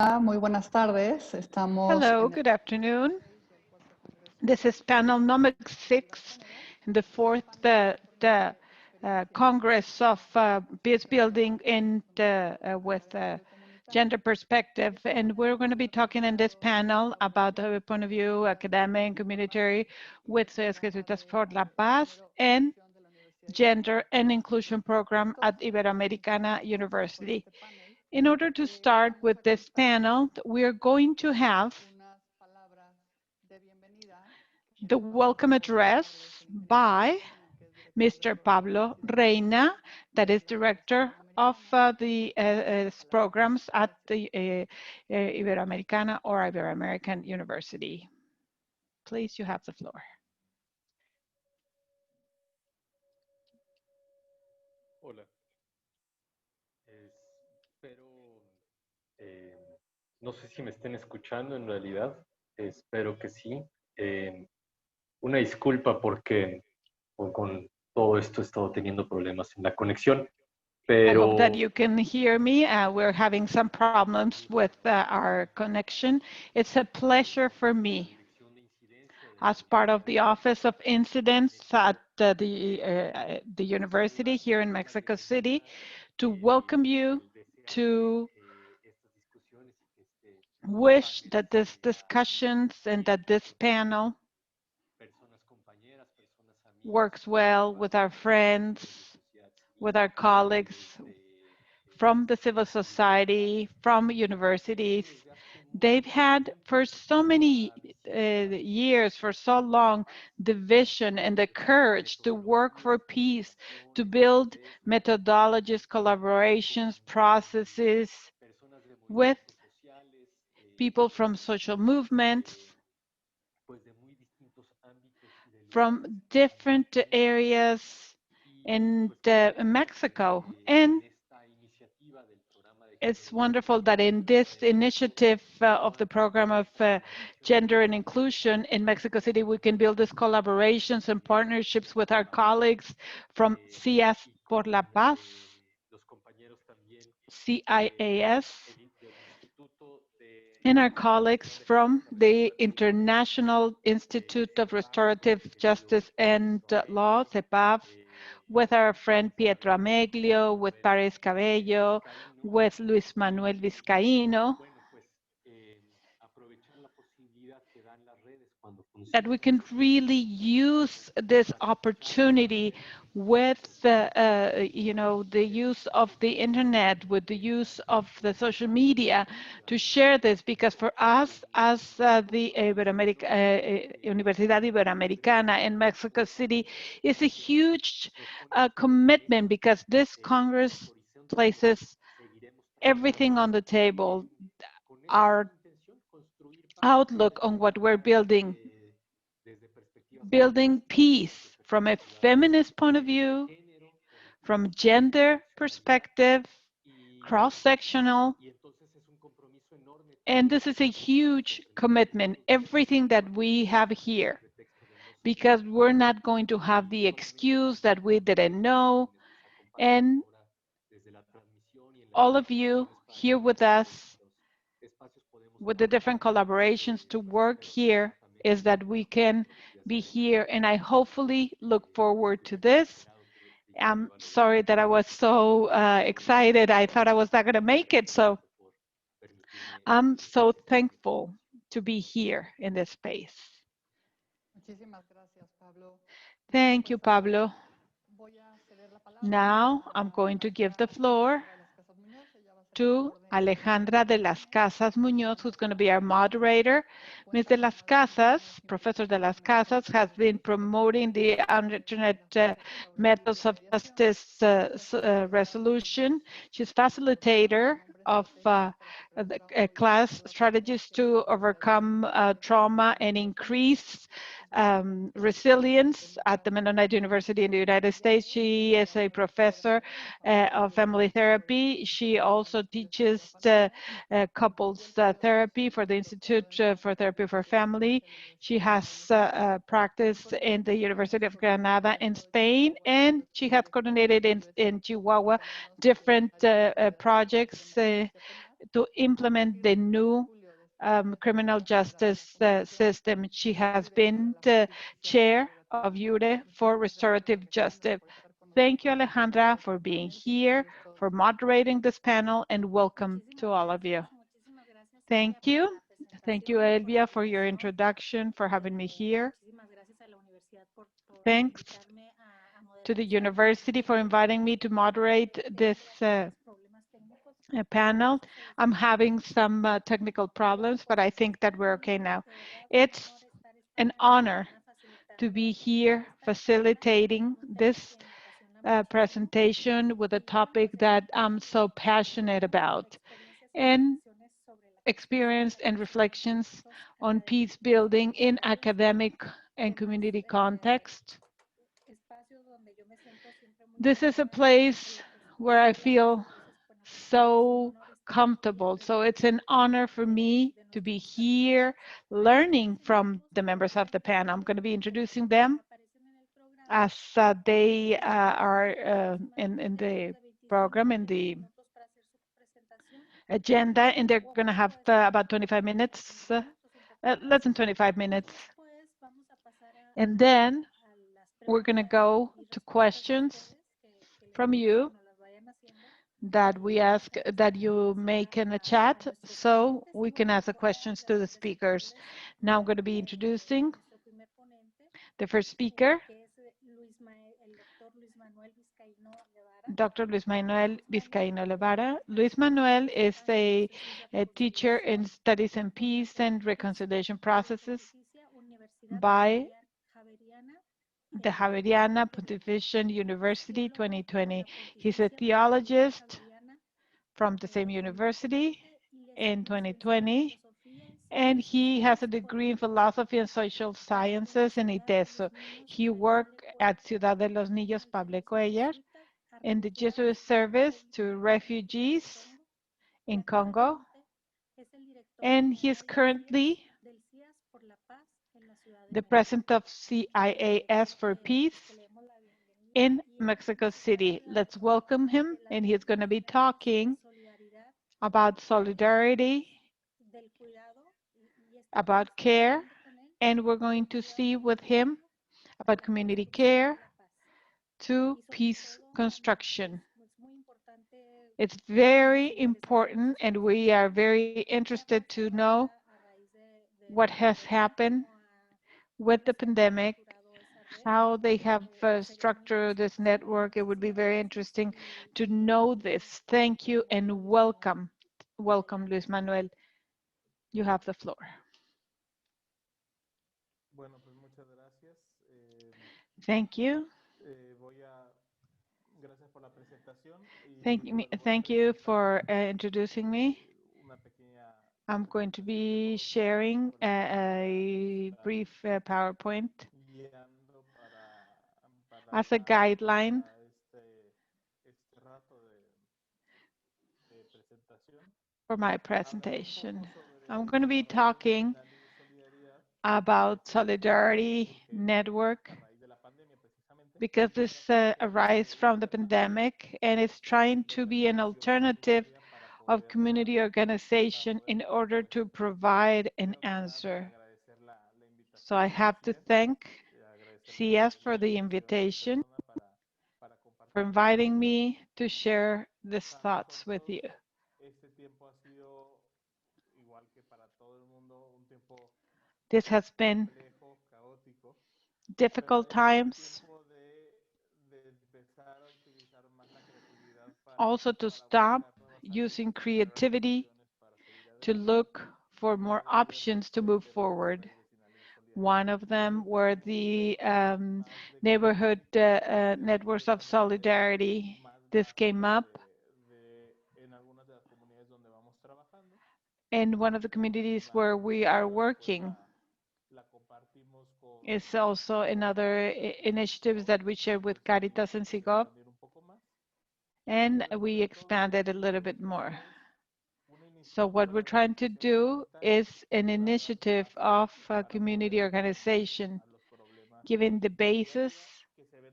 Muy buenas tardes. Estamos Hello, good afternoon. This is panel number 6 in the fourth Congress of Peacebuilding with gender perspective. And we're going to be talking in this panel about the point of view, academic, community, with 4 for la Paz and Gender and Inclusion Program at Iberoamericana University. In order to start with this panel, we are going to have the welcome address by Mr. Pablo Reina, that is Director of the programs at the Iberoamericana or Ibero-American University. Please, you have the floor. Hola. Espero, no sé si me estén escuchando en realidad, espero que sí. Una disculpa porque con todo esto he estado teniendo problemas en la conexión, I hope pero that you can hear me. We're having some problems with our connection. It's a pleasure for me, as part of the Office of Incidents at the university here in Mexico City, to welcome you, to wish that this discussions and that this panel works well with our friends, with our colleagues from the civil society, from universities. They've had for so many years, for so long, the vision and the courage to work for peace, to build methodologies, collaborations, processes with people from social movements, from different areas in Mexico. And it's wonderful that in this initiative of the program of gender and inclusion in Mexico City, we can build these collaborations and partnerships with our colleagues from CIAS por la Paz, CIAS, and our colleagues from the International Institute of Restorative Justice and Law, 4päZ, with our friend Pietro Ameglio, with Paris Cabello, with Luis Manuel Vizcaíno, that we can really use this opportunity with the use of the internet, with the use of the social media to share this, because for us as the Universidad Iberoamericana in Mexico City is a huge commitment, because this Congress places everything on the table, our outlook on what we're building peace from a feminist point of view, from gender perspective, cross-sectional. And this is a huge commitment, everything that we have here, because we're not going to have the excuse that we didn't know. And all of you here with us, with the different collaborations to work here, is that we can be here, and I hopefully look forward to this. I'm sorry that I was so excited. I thought I was not going to make it, so I'm so thankful to be here in this space. Thank you, Pablo. Now I'm going to give the floor to Alejandra de las Casas Muñoz, who's going to be our moderator. Ms. de las Casas, Professor de las Casas, has been promoting the internet methods of justice resolution. She's facilitator of class strategies to overcome trauma and increase resilience at the Mennonite University in the United States. She is a professor of family therapy. She also teaches couples therapy for the Institute for Therapy for Family. She has practiced in the University of Granada in Spain, and she has coordinated in Chihuahua different projects to implement the new criminal justice system. She has been the chair of URE for restorative justice. Thank you, Alejandra, for being here, for moderating this panel, and welcome to all of you. Thank you. Thank you, Elvia, for your introduction, for having me here. Thanks to the university for inviting me to moderate this panel. I'm having some technical problems, but I think that we're okay now. It's an honor to be here facilitating this presentation with a topic that I'm so passionate about, and experience and reflections on peace building in academic and community context. This is a place where I feel so comfortable. So it's an honor for me to be here learning from the members of the panel. I'm going to be introducing them as they are in the program, in the agenda, and they're going to have about 25 minutes, less than 25 minutes. And then we're going to go to questions from you that we ask, that you make in the chat, so we can ask the questions to the speakers. Now I'm going to be introducing the first speaker, Dr. Luis Manuel Vizcaíno Levara. Luis Manuel is a teacher in studies in peace and reconciliation processes by the Javeriana Pontifical University 2020. He's a theologist from the same university in 2020, and he has a degree in philosophy and social sciences in ITESO. He worked at Ciudad de los Niños Pablo Cuellar in the Jesuit service to refugees in Congo, and he is currently the president of CIAS for Peace in Mexico City. Let's welcome him, and he's going to be talking about solidarity, about care, and we're going to see with him about community care to peace construction. It's very important, and we are very interested to know what has happened with the pandemic, how they have structured this network. It would be very interesting to know this. Thank you and welcome. Welcome, Luis Manuel. You have the floor. Thank you. Thank you for introducing me. I'm going to be sharing a brief PowerPoint as a guideline for my presentation. I'm going to be talking about Solidarity Network because this arises from the pandemic, and it's trying to be an alternative of community organization in order to provide an answer. So I have to thank CS for the invitation, for inviting me to share these thoughts with you. This has been difficult times. Also to stop using creativity to look for more options to move forward. One of them were the neighborhood networks of solidarity. This came up in one of the communities where we are working. It's also in other initiatives that we share with Caritas and SIGOP, and we expanded a little bit more. So what we're trying to do is an initiative of a community organization, giving the basis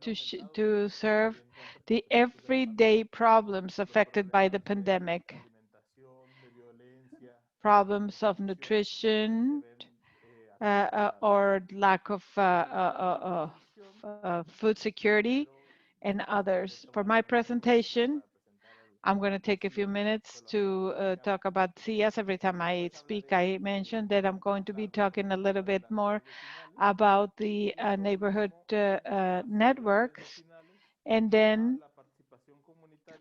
to serve the everyday problems affected by the pandemic. problems of nutrition or lack of food security and others. For my presentation, I'm going to take a few minutes to talk about CS. Every time I speak, I mention that I'm going to be talking a little bit more about the neighborhood networks, and then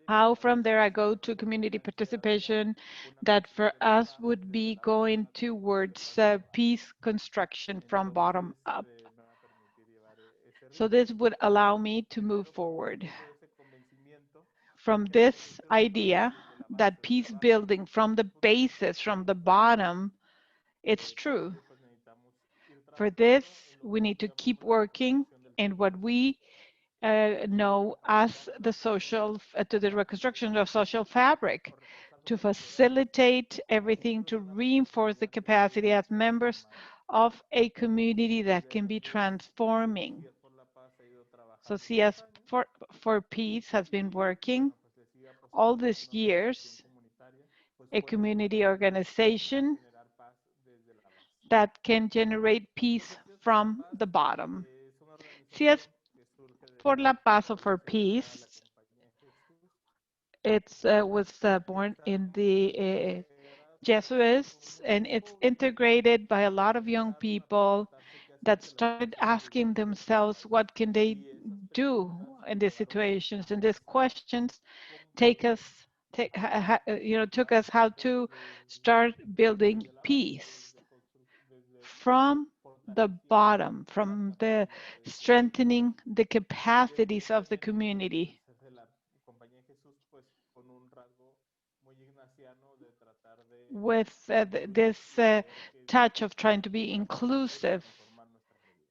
how from there I go to community participation that for us would be going towards peace construction from bottom up. So this would allow me to move forward from this idea that peace building from the basis, from the bottom, it's true. For this, we need to keep working in what we know as the social, to the reconstruction of social fabric, to facilitate everything, to reinforce the capacity as members of a community that can be transforming. So CS for Peace has been working all these years, a community organization that can generate peace from the bottom. CS por la Paz or for Peace, it was born in the Jesuits, and it's integrated by a lot of young people that started asking themselves what can they do in these situations, and these questions took us how to start building peace from the bottom, from the strengthening the capacities of the community. With this touch of trying to be inclusive,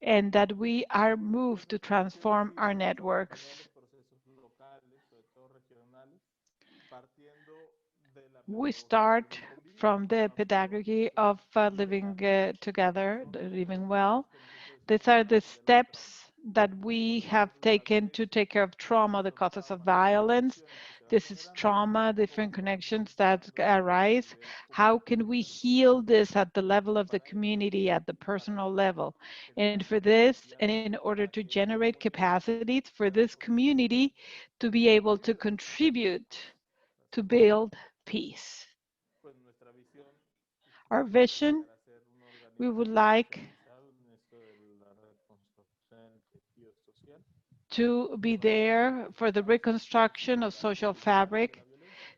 and that we are moved to transform our networks. We start from the pedagogy of living together, living well. These are the steps that we have taken to take care of trauma, the causes of violence. This is trauma, different connections that arise. How can we heal this at the level of the community, at the personal level? And for this, and in order to generate capacities for this community to be able to contribute to build peace. Our vision, we would like to be there for the reconstruction of social fabric,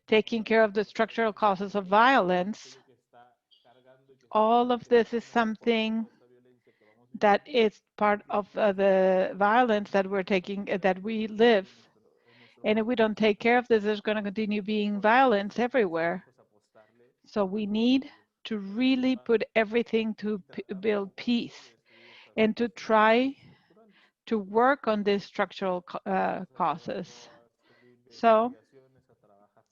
taking care of the structural causes of violence. All of this is something that is part of the violence that we're taking, that we live. And if we don't take care of this, there's going to continue being violence everywhere. So we need to really put everything to build peace and to try to work on these structural causes. So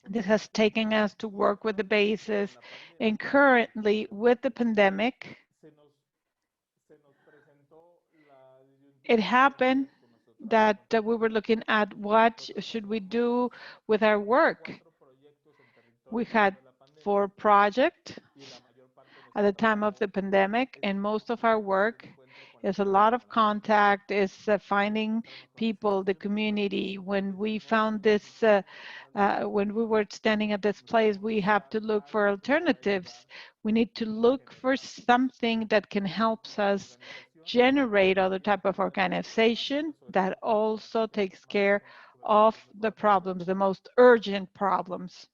this has taken us to work with the basis, and currently with the pandemic, it happened that we were looking at what should we do with our work. We had 4 projects at the time of the pandemic, and most of our work is a lot of contact, is finding people, the community. When we found this, when we were standing at this place, we have to look for alternatives. We need to look for something that can help us generate other type of organization that also takes care of the problems, the most urgent problems.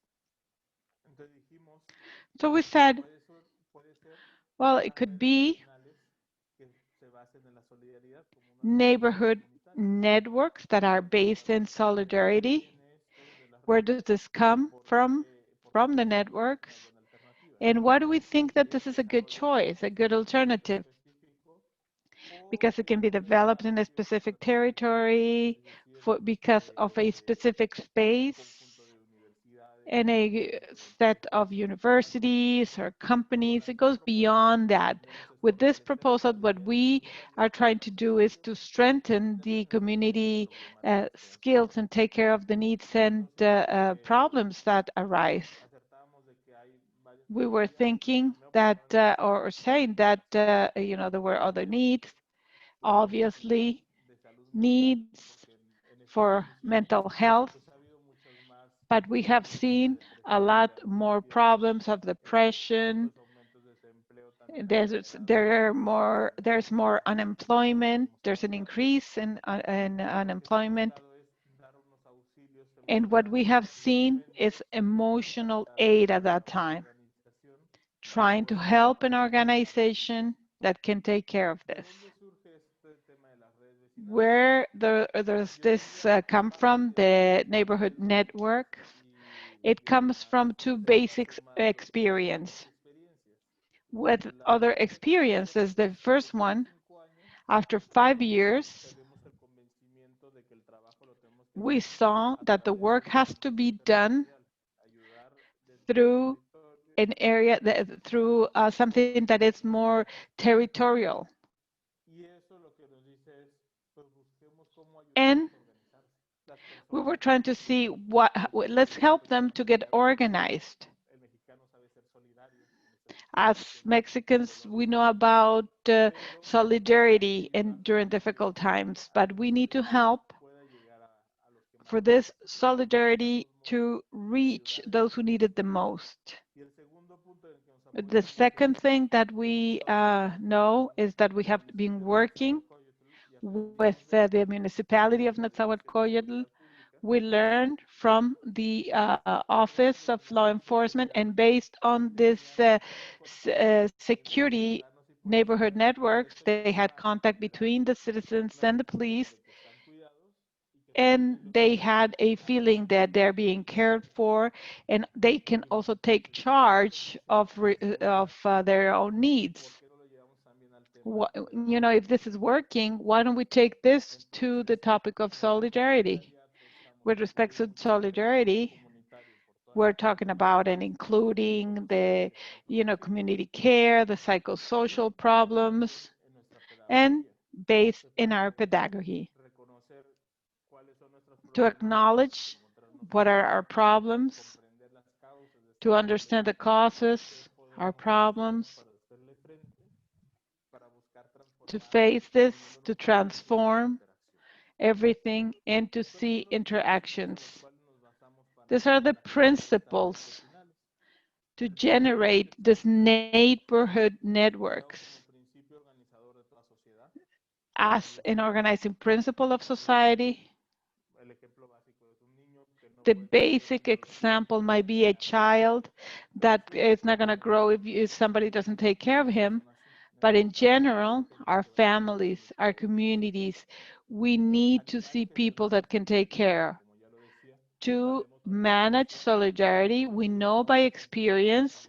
So we said, well, it could be neighborhood networks that are based in solidarity. Where does this come from? From the networks. And why do we think that this is a good choice, a good alternative? Because it can be developed in a specific territory, because of a specific space, and a set of universities or companies. It goes beyond that. With this proposal, what we are trying to do is to strengthen the community skills and take care of the needs and problems that arise. we were thinking that, or saying that, there were other needs, obviously, needs for mental health, but we have seen a lot more problems of depression. There's more unemployment. There's an increase in unemployment. And what we have seen is emotional aid at that time, trying to help an organization that can take care of this. Where does this come from, the neighborhood network? It comes from two basic experiences. With other experiences, the first one, after 5 years, we saw that the work has to be done through an area, through something that is more territorial. And we were trying to see let's help them to get organized. As Mexicans, we know about solidarity during difficult times, but we need to help for this solidarity to reach those who need it the most. The second thing that we know is that we have been working with the municipality of Nezahualcóyotl. We learned from the Office of Law Enforcement, and based on this security neighborhood networks, they had contact between the citizens and the police, and they had a feeling that they're being cared for, and they can also take charge of their own needs. If this is working, why don't we take this to the topic of solidarity? With respect to solidarity, we're talking about and including the, community care, the psychosocial problems, and based in our pedagogy. To acknowledge what are our problems, to understand the causes, our problems, to face this, to transform everything, and to see interactions. These are the principles to generate this neighborhood networks as an organizing principle of society. The basic example might be a child that is not going to grow if somebody doesn't take care of him. But in general, our families, our communities, we need to see people that can take care. To manage solidarity, we know by experience,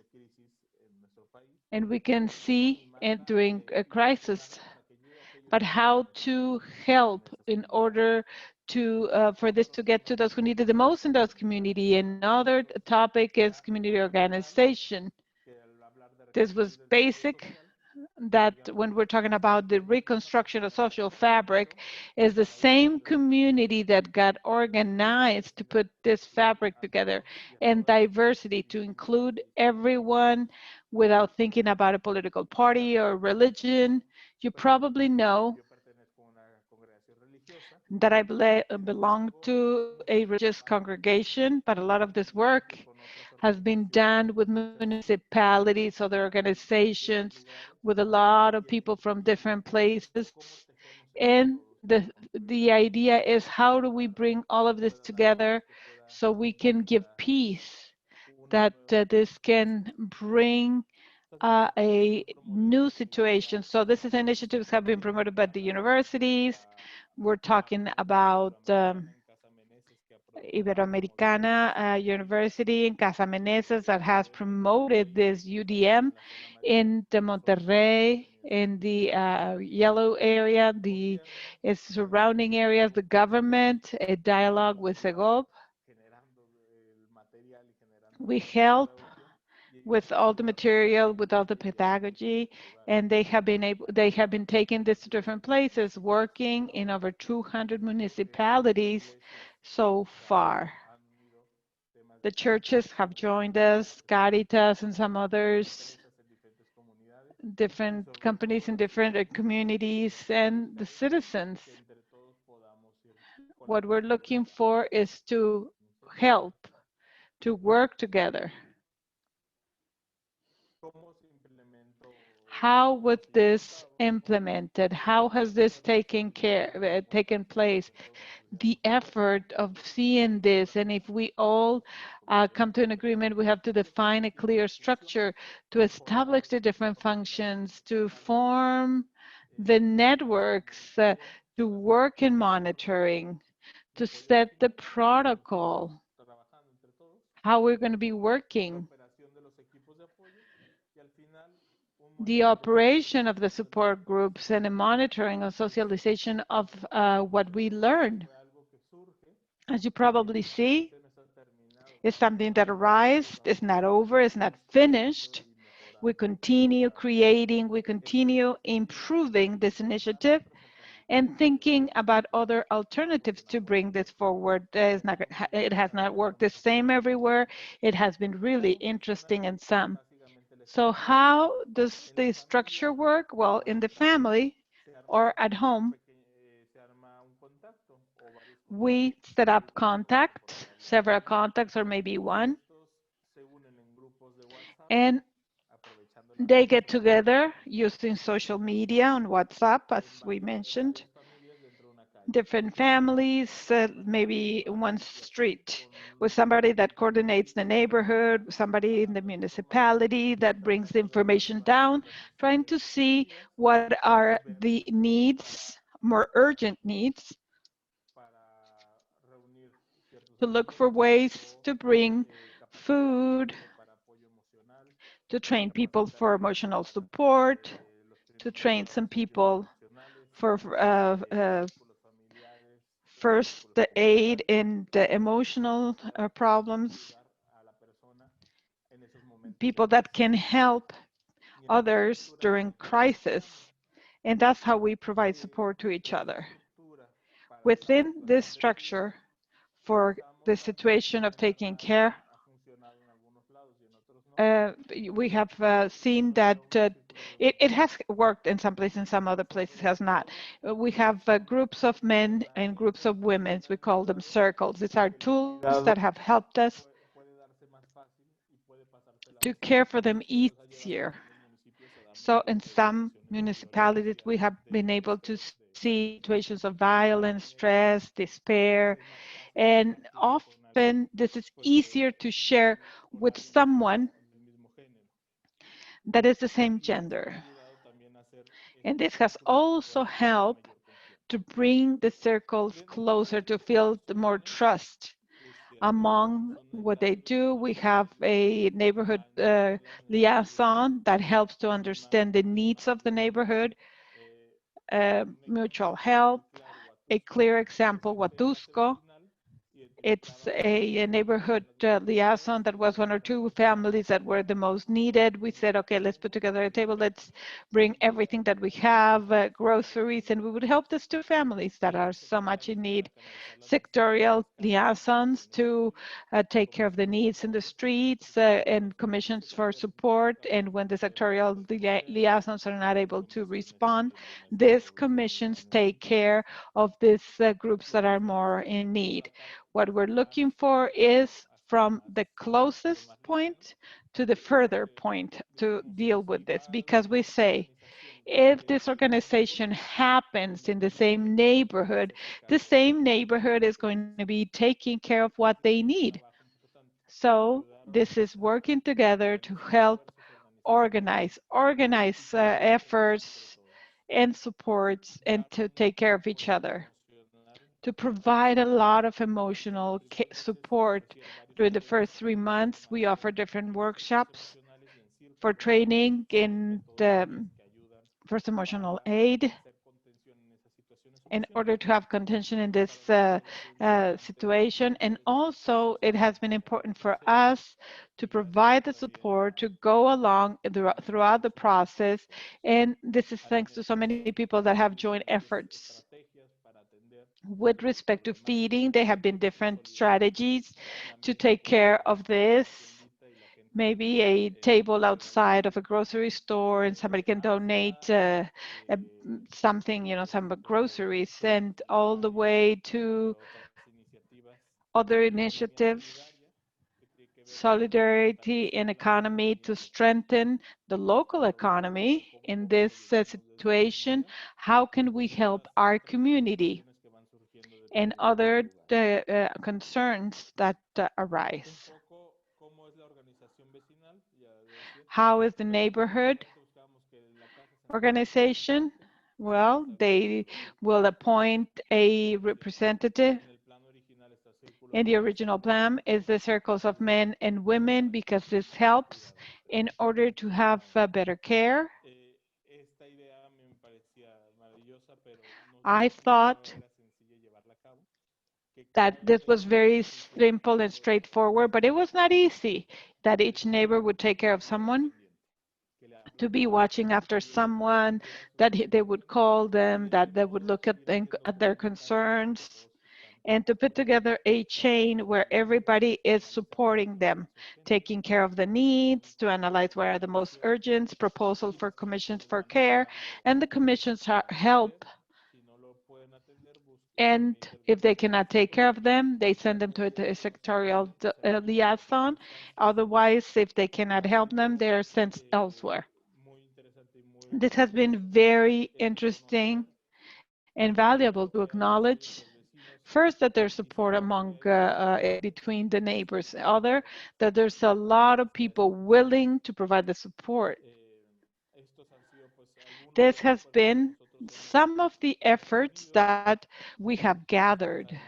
and we can see it during a crisis, but how to help in order for this to get to those who need it the most in those community. Another topic is community organization. This was basic, that when we're talking about the reconstruction of social fabric, is the same community that got organized to put this fabric together, and diversity, to include everyone without thinking about a political party or religion. You probably know that I belong to a religious congregation, but a lot of this work has been done with municipalities, other organizations, with a lot of people from different places. And the idea is, how do we bring all of this together so we can give peace, that this can bring a new situation. So this is initiatives have been promoted by the universities. We're talking about Iberoamericana University in Casa Meneses that has promoted this UDM in the Monterrey, in the yellow area, the surrounding areas, the government, a dialogue with Segov. We help with all the material, with all the pedagogy, and they have been taking this to different places, working in over 200 municipalities so far. The churches have joined us, Caritas and some others, different companies in different communities, and the citizens. What we're looking for is to help, to work together. How was this implemented? How has this taken place? The effort of seeing this, and if we all come to an agreement, we have to define a clear structure to establish the different functions, to form the networks, to work in monitoring, to set the protocol, how we're going to be working, the operation of the support groups, and the monitoring and socialization of what we learned. As you probably see, it's something that arises, it's not over, it's not finished. We continue creating, we continue improving this initiative and thinking about other alternatives to bring this forward. It has not worked the same everywhere. It has been really interesting in some. So how does the structure work? Well, in the family or at home, we set up contacts, several contacts or maybe one, and they get together using social media on WhatsApp, as we mentioned. Different families, maybe one street, with somebody that coordinates the neighborhood, somebody in the municipality that brings the information down, trying to see what are the needs, more urgent needs, to look for ways to bring food, to train people for emotional support, to train some people for first aid in the emotional problems, people that can help others during crisis. And that's how we provide support to each other. Within this structure, for the situation of taking care, we have seen that it has worked in some places, in some other places has not. We have groups of men and groups of women. We call them circles. These are tools that have helped us to care for them easier. So in some municipalities, we have been able to see situations of violence, stress, despair, and often this is easier to share with someone that is the same gender. And this has also helped to bring the circles closer, to feel more trust among what they do. We have a neighborhood liaison that helps to understand the needs of the neighborhood, mutual help. A clear example, Huatusco. It's a neighborhood liaison that was one or two families that were the most needed. We said, okay, let's put together a table. Let's bring everything that we have, groceries, and we would help these two families that are so much in need. Sectorial liaisons to take care of the needs in the streets and commissions for support. And when the sectorial liaisons are not able to respond, these commissions take care of these groups that are more in need. What we're looking for is from the closest point to the further point to deal with this, because we say, if this organization happens in the same neighborhood is going to be taking care of what they need. So this is working together to help organize efforts and supports and to take care of each other, to provide a lot of emotional support. During the first 3 months, we offer different workshops for training in first emotional aid in order to have contention in this situation. And also, it has been important for us to provide the support to go along throughout the process. And this is thanks to so many people that have joined efforts With respect to feeding, there have been different strategies to take care of this. Maybe a table outside of a grocery store and somebody can donate something, some groceries, and all the way to other initiatives, solidarity in economy to strengthen the local economy in this situation. How can we help our community and other concerns that arise? How is the neighborhood organization? Well, they will appoint a representative. In the original plan is the circles of men and women because this helps in order to have better care. I thought that this was very simple and straightforward, but it was not easy that each neighbor would take care of someone, to be watching after someone, that they would call them, that they would look at their concerns, and to put together a chain where everybody is supporting them, taking care of the needs, to analyze what are the most urgent proposals for commissions for care, and the commissions help. And if they cannot take care of them, they send them to a sectorial liaison. Otherwise, if they cannot help them, they are sent elsewhere. This has been very interesting and valuable to acknowledge. First, that there's support among between the neighbors. Other, that there's a lot of people willing to provide the support. This has been some of the efforts that we have gathered.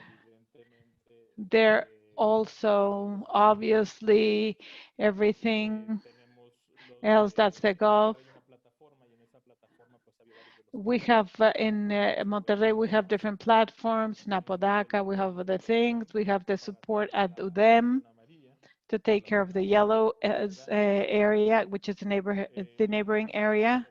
There also, obviously, everything else that's the Gulf. We have in Monterrey, we have different platforms. In Apodaca, we have other things. We have the support at UDEM to take care of the yellow area, which is the neighboring area.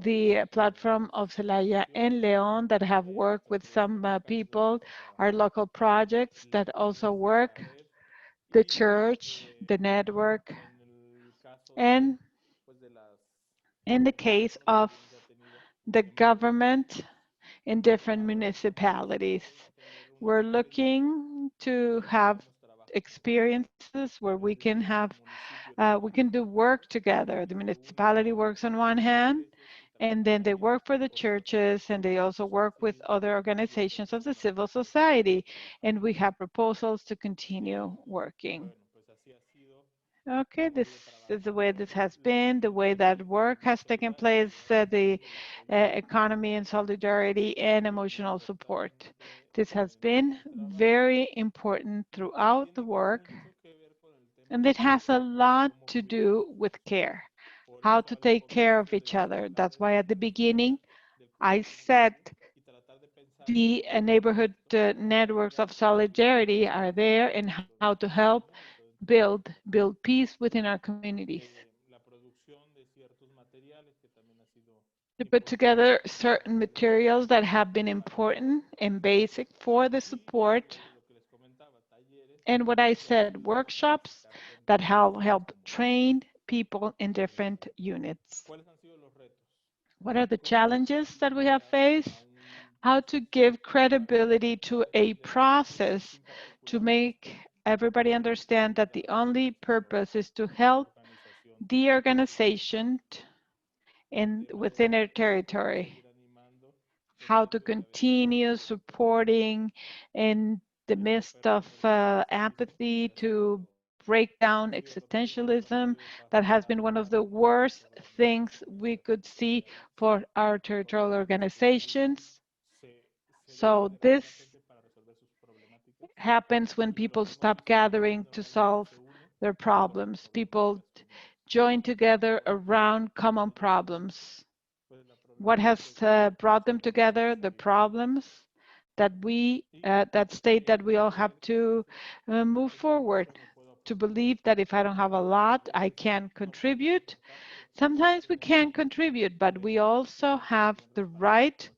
The platform of Celaya and León that have worked with some people are local projects that also work, the church, the network, and in the case of the government in different municipalities. We're looking to have experiences where we can do work together. The municipality works on one hand, and then they work for the churches, and they also work with other organizations of the civil society, and we have proposals to continue working. Okay, this is the way this has been, the way that work has taken place, the economy and solidarity and emotional support. This has been very important throughout the work, and it has a lot to do with care, how to take care of each other. That's why at the beginning, I said the neighborhood networks of solidarity are there and how to help build peace within our communities. To put together certain materials that have been important and basic for the support. And what I said, workshops that help train people in different units. What are the challenges that we have faced? How to give credibility to a process to make everybody understand that the only purpose is to help the organization within their territory. How to continue supporting in the midst of apathy to break down existentialism that has been one of the worst things we could see for our territorial organizations. So this happens when people stop gathering to solve their problems. People join together around common problems. What has brought them together? The problems that that state that we all have to move forward, to believe that if I don't have a lot, I can contribute. Sometimes we can contribute, but we also have the right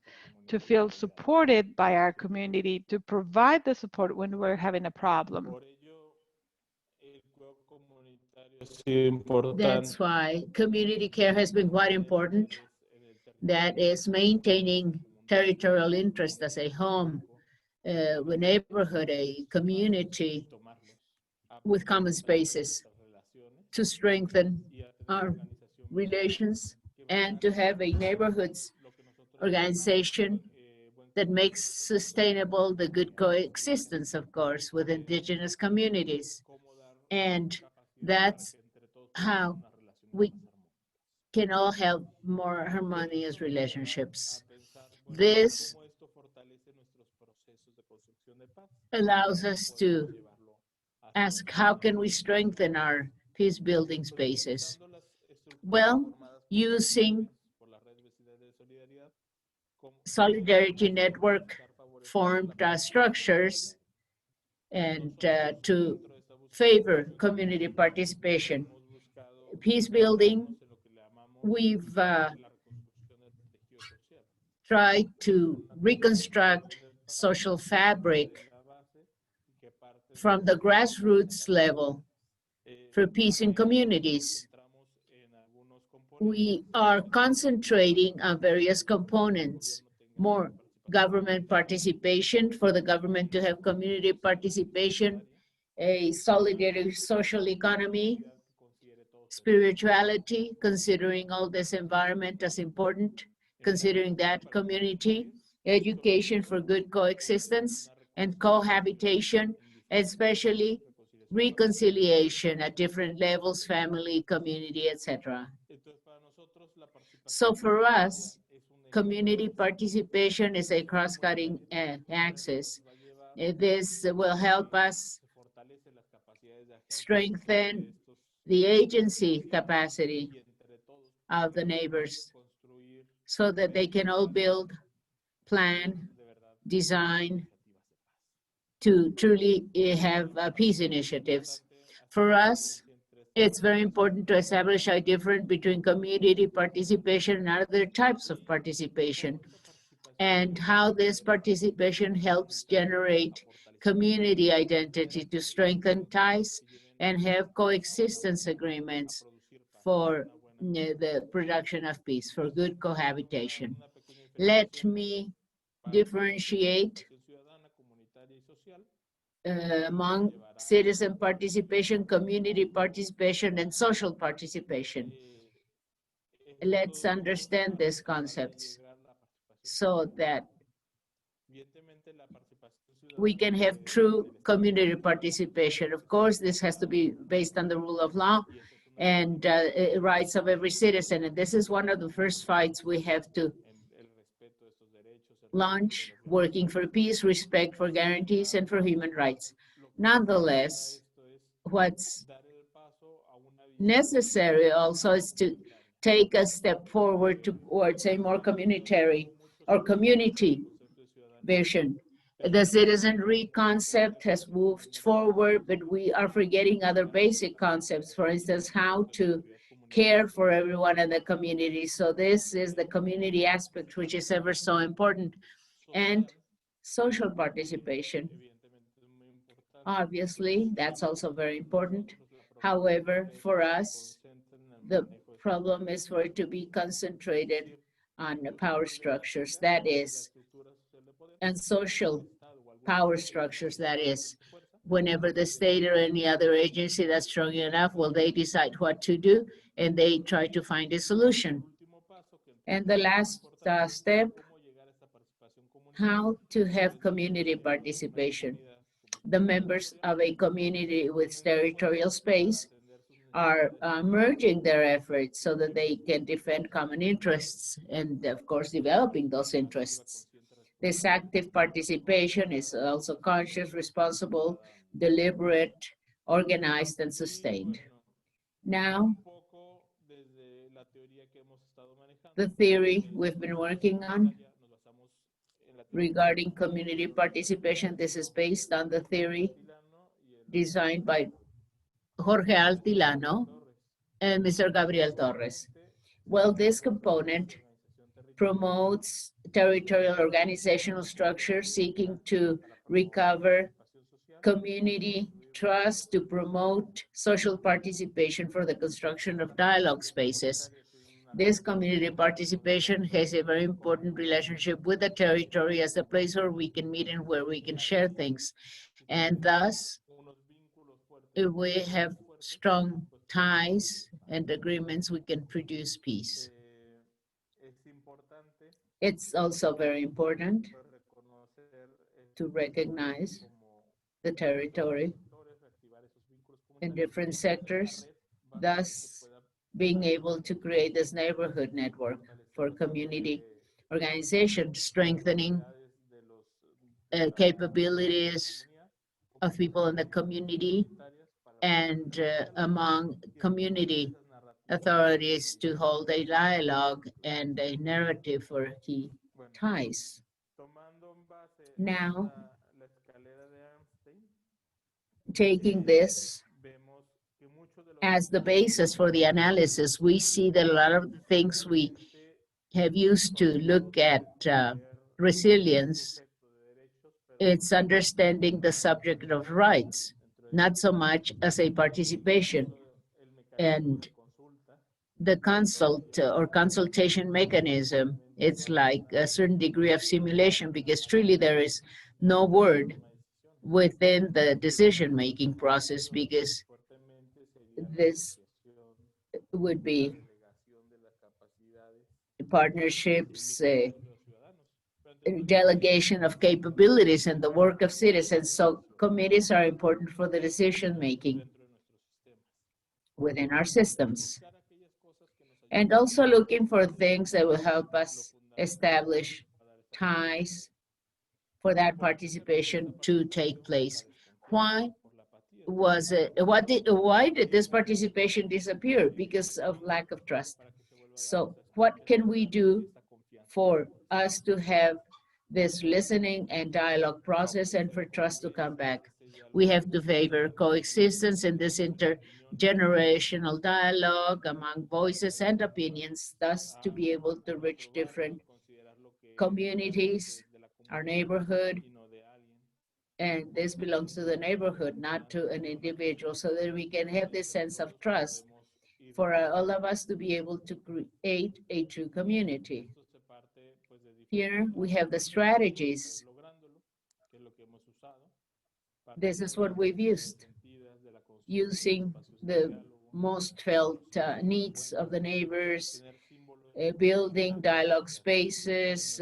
to feel supported by our community, to provide the support when we're having a problem. That's why community care has been quite important. That is maintaining territorial interest as a home, a neighborhood, a community with common spaces to strengthen our relations and to have a neighborhoods organization that makes sustainable the good coexistence, of course, with indigenous communities. And that's how we can all have more harmonious relationships. This allows us to ask, how can we strengthen our peace building spaces? Well, using solidarity network formed structures and to favor community participation. Peace building, we've tried to reconstruct social fabric from the grassroots level for peace in communities. We are concentrating on various components, more government participation, for the government to have community participation, a solidarity social economy, spirituality, considering all this environment as important, considering that community, education for good coexistence and cohabitation, especially reconciliation at different levels, family, community, etc. So for us, community participation is a cross-cutting axis. This will help us strengthen the agency capacity of the neighbors so that they can all build, plan, design to truly have peace initiatives. For us, it's very important to establish a difference between community participation and other types of participation, and how this participation helps generate community identity to strengthen ties and have coexistence agreements for the production of peace, for good cohabitation. Let me differentiate among citizen participation, community participation, and social participation. Let's understand these concepts so that we can have true community participation. Of course, this has to be based on the rule of law and rights of every citizen. And this is one of the first fights we have to launch, working for peace, respect for guarantees, and for human rights. Nonetheless, what's necessary also is to take a step forward towards a more communitary or community vision. The citizenry concept has moved forward, but we are forgetting other basic concepts. For instance, how to care for everyone in the community. So this is the community aspect, which is ever so important, and social participation. Obviously, that's also very important. However, for us, the problem is for it to be concentrated on the power structures, that is, and social power structures, that is, whenever the state or any other agency that's strong enough, well, they decide what to do and they try to find a solution. And the last step, how to have community participation. The members of a community with territorial space are merging their efforts so that they can defend common interests and, of course, developing those interests. This active participation is also conscious, responsible, deliberate, organized, and sustained. Now, the theory we've been working on regarding community participation, this is based on the theory designed by Jorge Altilano and Mr. Gabriel Torres. Well, this component promotes territorial organizational structure seeking to recover community trust to promote social participation for the construction of dialogue spaces. This community participation has a very important relationship with the territory as a place where we can meet and where we can share things. And thus, if we have strong ties and agreements, we can produce peace. It's also very important to recognize the territory in different sectors, thus being able to create this neighborhood network for community organization, strengthening capabilities of people in the community and among community authorities to hold a dialogue and a narrative for key ties. Now, taking this as the basis for the analysis, we see that a lot of the things we have used to look at resilience, it's understanding the subject of rights, not so much as a participation. And the consultation mechanism, it's like a certain degree of simulation because truly there is no word within the decision-making process because this would be partnerships, delegation of capabilities and the work of citizens. So committees are important for the decision-making within our systems. And also looking for things that will help us establish ties for that participation to take place. Why did this participation disappear? Because of lack of trust. So what can we do for us to have this listening and dialogue process and for trust to come back? We have to favor coexistence in this intergenerational dialogue among voices and opinions, thus to be able to reach different communities, our neighborhood, and this belongs to the neighborhood, not to an individual, so that we can have this sense of trust for all of us to be able to create a true community. Here we have the strategies. This is what we've used, using the most felt needs of the neighbors, building dialogue spaces,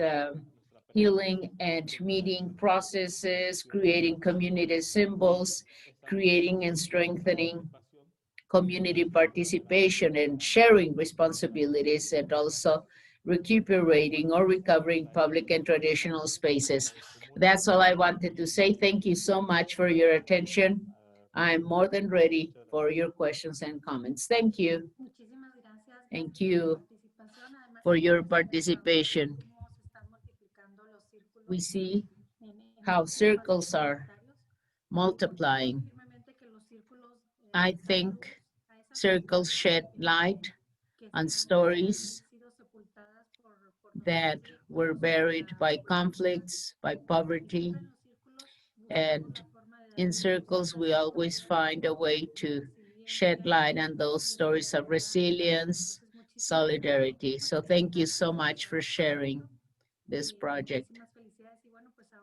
healing and meeting processes, creating community symbols, creating and strengthening community participation and sharing responsibilities, and also recuperating or recovering public and traditional spaces. That's all I wanted to say. Thank you so much for your attention. I'm more than ready for your questions and comments. Thank you. Thank you for your participation. We see how circles are multiplying. I think circles shed light on stories that were buried by conflicts, by poverty, and in circles we always find a way to shed light on those stories of resilience, solidarity. So thank you so much for sharing this project.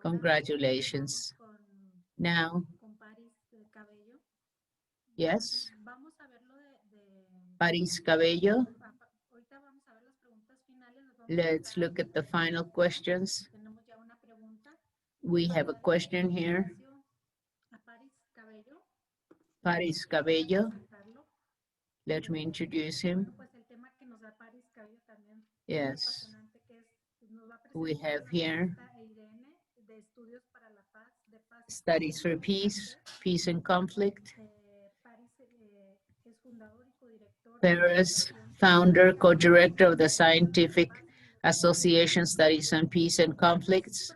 Congratulations. Now, yes, Paris Cabello. Let's look at the final questions. We have a question here. Paris Cabello. Let me introduce him. Yes. We have here Studies for Peace, Peace and Conflict. Paris, founder, co-director of the Scientific Association Studies on Peace and Conflicts.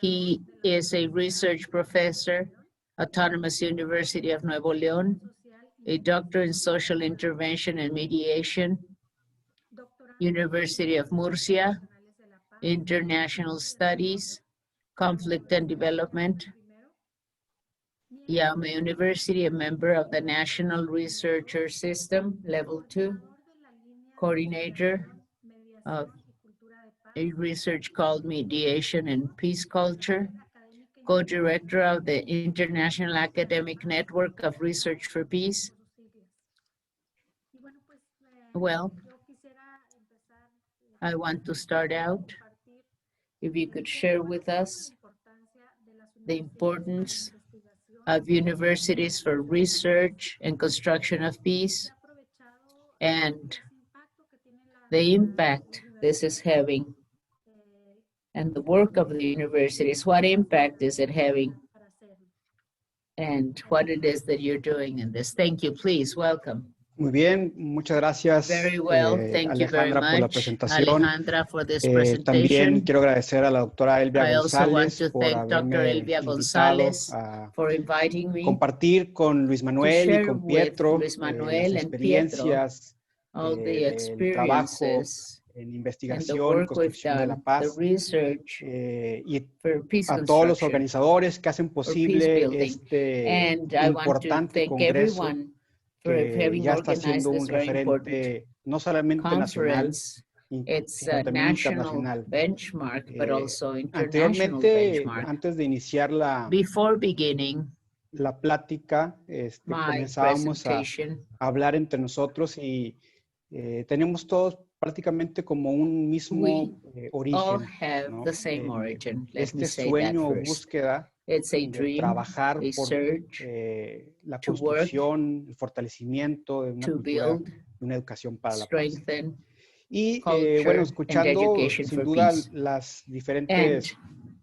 He is a research professor, Autonomous University of Nuevo León, a doctor in social intervention and mediation, University of Murcia, International Studies, Conflict and Development, Yama University, a member of the National Researcher System, Level 2, coordinator of a research called Mediation and Peace Culture, co-director of the International Academic Network of Research for Peace. Well, I want to start out, if you could share with us the importance of universities for research and construction of peace and the impact this is having and the work of the universities. What impact is it having and what it is that you're doing in this? Thank you. Please, welcome. Muy bien, muchas gracias, Very well. Thank you very Alejandra, por la much, presentación. Alejandra, for this También presentation. quiero agradecer a la doctora Elvia I also want González to por thank Dr. haberme Elvia invitado González a for inviting me compartir con Luis to Manuel y share con with Pietro Luis las Manuel and Pietro experiencias all the del trabajo experiences en and the investigación y work we've construcción de la done, the paz research y for peace a todos los construction, organizadores que hacen for posible peacebuilding. este And I want to importante thank congreso everyone for que having ya está organized siendo this un very important referente no solamente nacional, conference. It's sino a también national internacional. benchmark, but also international Anteriormente, benchmark. antes de iniciar Before beginning la plática, my comenzábamos a presentation, hablar entre nosotros y tenemos todos prácticamente como un mismo all origen, have ¿no? the same origin. Let me Este say that sueño o first. búsqueda It's a de dream, trabajar a por search la to work, construcción, el fortalecimiento de una to cultura, build, de una educación para la paz. strengthen Y culture bueno, and escuchando education sin for duda peace. las And diferentes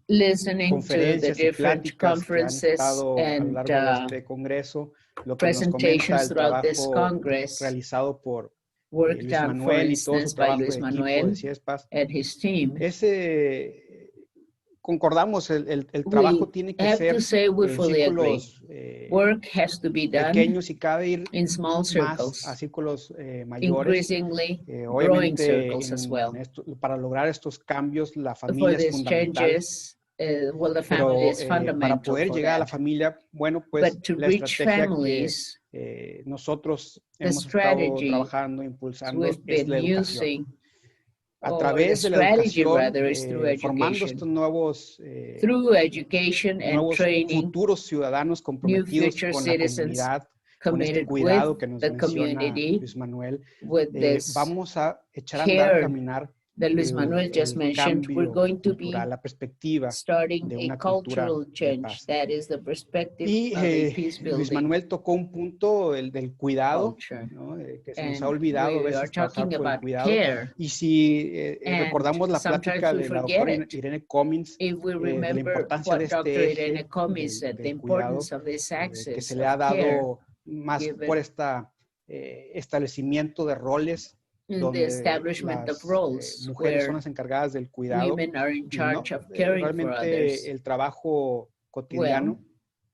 listening to the conferencias y different pláticas que han conferences estado a lo and largo de este congreso, lo que nos comenta presentations el throughout this trabajo Congress realizado por worked Luis on, for Manuel y todo instance, su by trabajo Luis de equipo Manuel de CIESPAZ, and his team. concordamos, el trabajo tiene que Have ser to say we en fully agree. círculos Work has to be done pequeños y cada ir in small más circles, a círculos mayores. increasingly growing Obviamente, circles as well. para lograr estos cambios, la For familia es these fundamental. changes, well, the Pero family is para fundamental poder for llegar a la that. familia, bueno, pues But to la reach estrategia families, que nosotros the hemos estado strategy trabajando, impulsando, we've es been la educación. using, A or the través de la strategy educación, rather, is through formando estos education. nuevos, Through education and nuevos training, futuros ciudadanos new comprometidos future con la citizens comunidad, con este committed cuidado with que nos the menciona community, Luis Manuel, with this vamos a echar a andar, care caminar that Luis Manuel just mentioned. We're cambio going to be cultural, la perspectiva starting de a una cultura cultural de change. paz. That is the perspective Y of a Luis peace-building Manuel tocó un punto, el del cuidado, culture. ¿no? Que se nos ha And olvidado a we are veces trabajar talking por el about cuidado. care. Y si And recordamos la sometimes plática we de la forget doctora it. Irene Cummins, If we de la remember importancia de what Dr. este Irene eje Cummins said, the del cuidado, importance of this que axis se le ha of care dado más given por establecimiento de roles, in the donde establishment of las roles mujeres son where las encargadas del cuidado. women are in Y charge no, of caring for others. realmente el trabajo cotidiano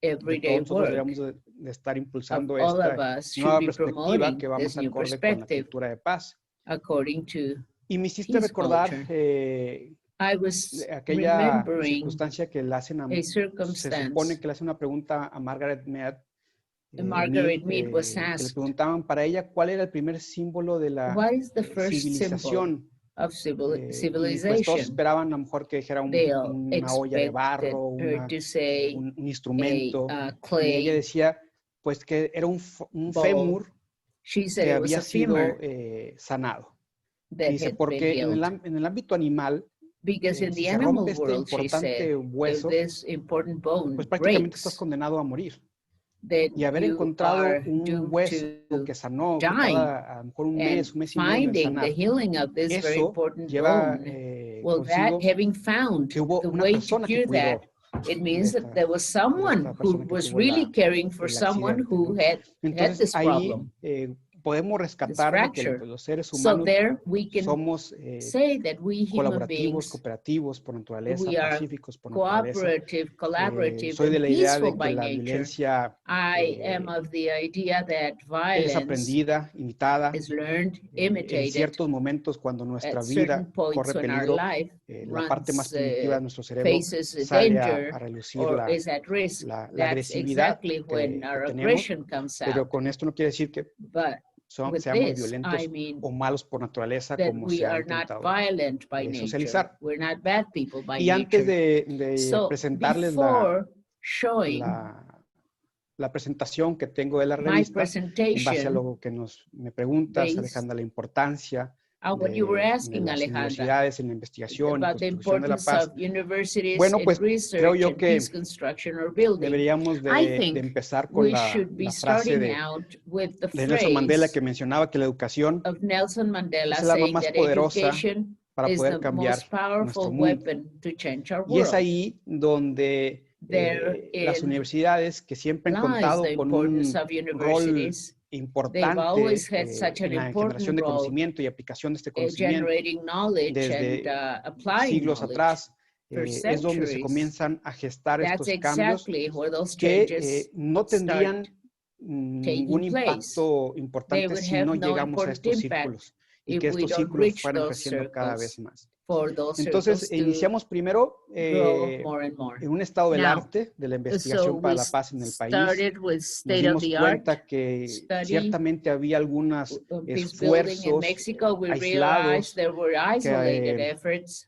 de Everyday todos nosotros work deberíamos de estar of impulsando all of esta us should nueva be perspectiva promoting que this vamos new acorde con la perspective cultura de paz. according to Y me hiciste peace recordar culture. I was aquella remembering circunstancia que le hacen a se circumstance. supone que le hace una pregunta a Margaret Mead, Margaret Mead was que le asked, preguntaban para ella cuál era el primer símbolo de la what is the first symbol civilización. of Y pues todos civilization? esperaban a lo mejor que dijera They una olla de expected barro, her to say un instrumento. Y ella clay decía pues que era un bowl. fémur She said que it was había a sido femur sanado. that Dice, had been porque healed. en el ámbito animal, Because in si the se animal rompe este world, she said, importante if hueso, this important bone pues prácticamente estás breaks, condenado a morir. then Y haber you encontrado are un doomed hueso to que sanó, que die. tarda a lo mejor un And mes y medio en finding the sanar, healing of this very eso important lleva bone, well, that consigo having found que hubo the una way to persona que cure that, cuidó it means de that there was someone esta who persona que was tuvo really caring for el someone accidente, who ¿no? had Entonces this ahí problem. podemos rescatar de que fracture. los seres So humanos there we can somos say that we human colaborativos, beings, cooperativos por naturaleza, we are pacíficos por naturaleza. cooperative, collaborative, Soy de and la idea peaceful de by que la nature. violencia I am of the idea that es violence aprendida, imitada. is learned, En imitated ciertos momentos cuando nuestra at vida certain points corre when our peligro, life la parte más runs, primitiva de nuestro cerebro faces a sale danger a relucir or la is at risk. la That's agresividad exactly que when our tenemos, aggression comes pero out. con esto no quiere decir que But with seamos this, violentos I mean o malos por naturaleza that como we se ha are not intentado violent by nature. socializar. We're not bad people by Y antes nature. de So presentarles before showing la presentación que tengo de la my revista, en base a presentation, lo que me preguntas, based Alejandra, la importancia what you were de asking, las Alejandra, universidades en la investigación y about the construcción de la importance paz. of universities Bueno, in pues creo research yo and que peace construction or building. deberíamos I de think empezar con we la should be frase starting de out with the Nelson Mandela, phrase que mencionaba que la educación of Nelson Mandela es el arma saying más that poderosa education para is poder the cambiar most powerful nuestro mundo. weapon to change our Y es world. ahí donde las universidades, que siempre han contado The con un importance of rol universities. importante always had such an en la important generación de role conocimiento y aplicación de este conocimiento generating knowledge desde and applying siglos knowledge atrás, for es donde se centuries. comienzan a gestar That's estos cambios exactly where those que changes no tendrían start ningún taking place. impacto They importante would si have no no llegamos a important estos impact círculos y if que we estos don't círculos reach fueran those creciendo cada circles, vez más. for those Entonces, circles to iniciamos primero grow more and more. en un estado del Now, arte de la investigación So para we la paz en el país. started with Nos state of dimos the art cuenta que study ciertamente había algunos Peacebuilding in esfuerzos Mexico. We aislados realized there were isolated que efforts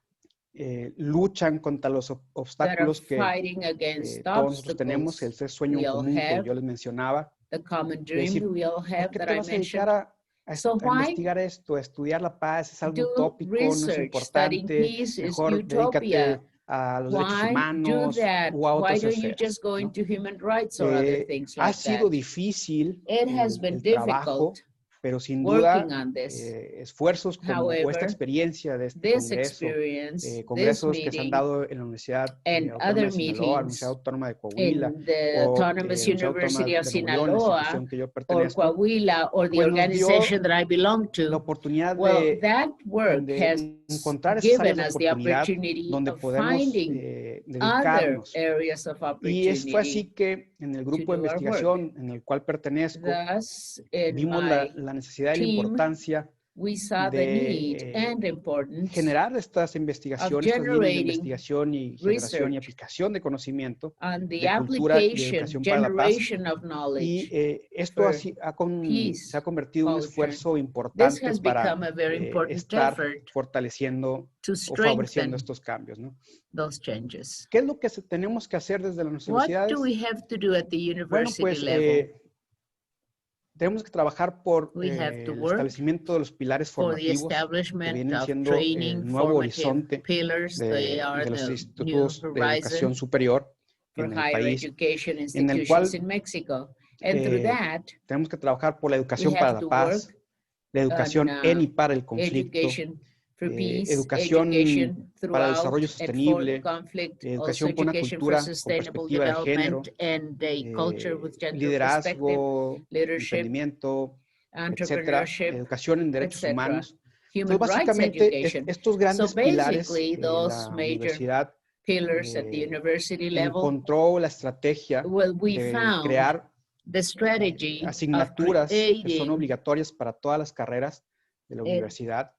luchan contra los that are obstáculos que fighting against todos nosotros tenemos, obstacles. ese sueño we all común que have, yo les mencionaba. the common De dream decir, that we all ¿por have qué that te I vas a dedicar mentioned. a So why investigar esto, a estudiar la paz? Es algo Do utópico, no es research, studying importante. peace is Mejor utopia. dedícate a los derechos Why do humanos that? o a Why otras don't you esferas, just go ¿no? into human rights or other things Ha like sido that? difícil It has been el trabajo, difficult pero sin duda working on this. esfuerzos como esta However, experiencia de este this congreso, experience, this congresos que se han meeting, dado en la Universidad and Autónoma other de Sinaloa, la Universidad meetings Autónoma de Coahuila, in the o Autonomous Universidad Autónoma University of de Nuevo León, la Sinaloa institución que yo or pertenezco, Coahuila or the pues nos dio organization that I belong la to, oportunidad well, that work has encontrar esas áreas given de us the oportunidad opportunity donde of podemos finding other dedicarnos. areas of Y fue así opportunity. que en el grupo de do our investigación en el cual pertenezco, Thus, in vimos my la necesidad y la team, importancia we saw the need de and importance generar estas investigaciones, estas líneas de generating investigación y generación y research aplicación de conocimiento, on the de cultura y application, educación para la paz. generation of knowledge. Y esto for se ha peace convertido en un culture. esfuerzo This importante has para become a very important estar effort fortaleciendo to o favoreciendo strengthen estos cambios, ¿no? those changes. ¿Qué es lo que tenemos que hacer desde las What universidades? do we have to do at the Bueno, university pues level? tenemos que trabajar por We have to el work establecimiento de los pilares for the formativos que establishment vienen of siendo training, el nuevo formative horizonte pillars. They are de los the new institutos de educación horizon superior for en el higher país, education en el institutions cual in Mexico. And through that, tenemos que trabajar por la educación we para have la to paz, work la educación on, en y para el conflicto, education for peace, educación education para el throughout desarrollo and for sostenible, conflict, also educación por una education for cultura con sustainable perspectiva de género, development and a culture with gender perspective, liderazgo, leadership, emprendimiento, etcétera, entrepreneurship, educación en derechos etc. humanos. Human Entonces, rights básicamente, education. estos grandes So pilares basically, la those major universidad pillars at the university level, encontró la estrategia well, we de found crear the strategy of asignaturas que son creating obligatorias para todas las carreras de la universidad,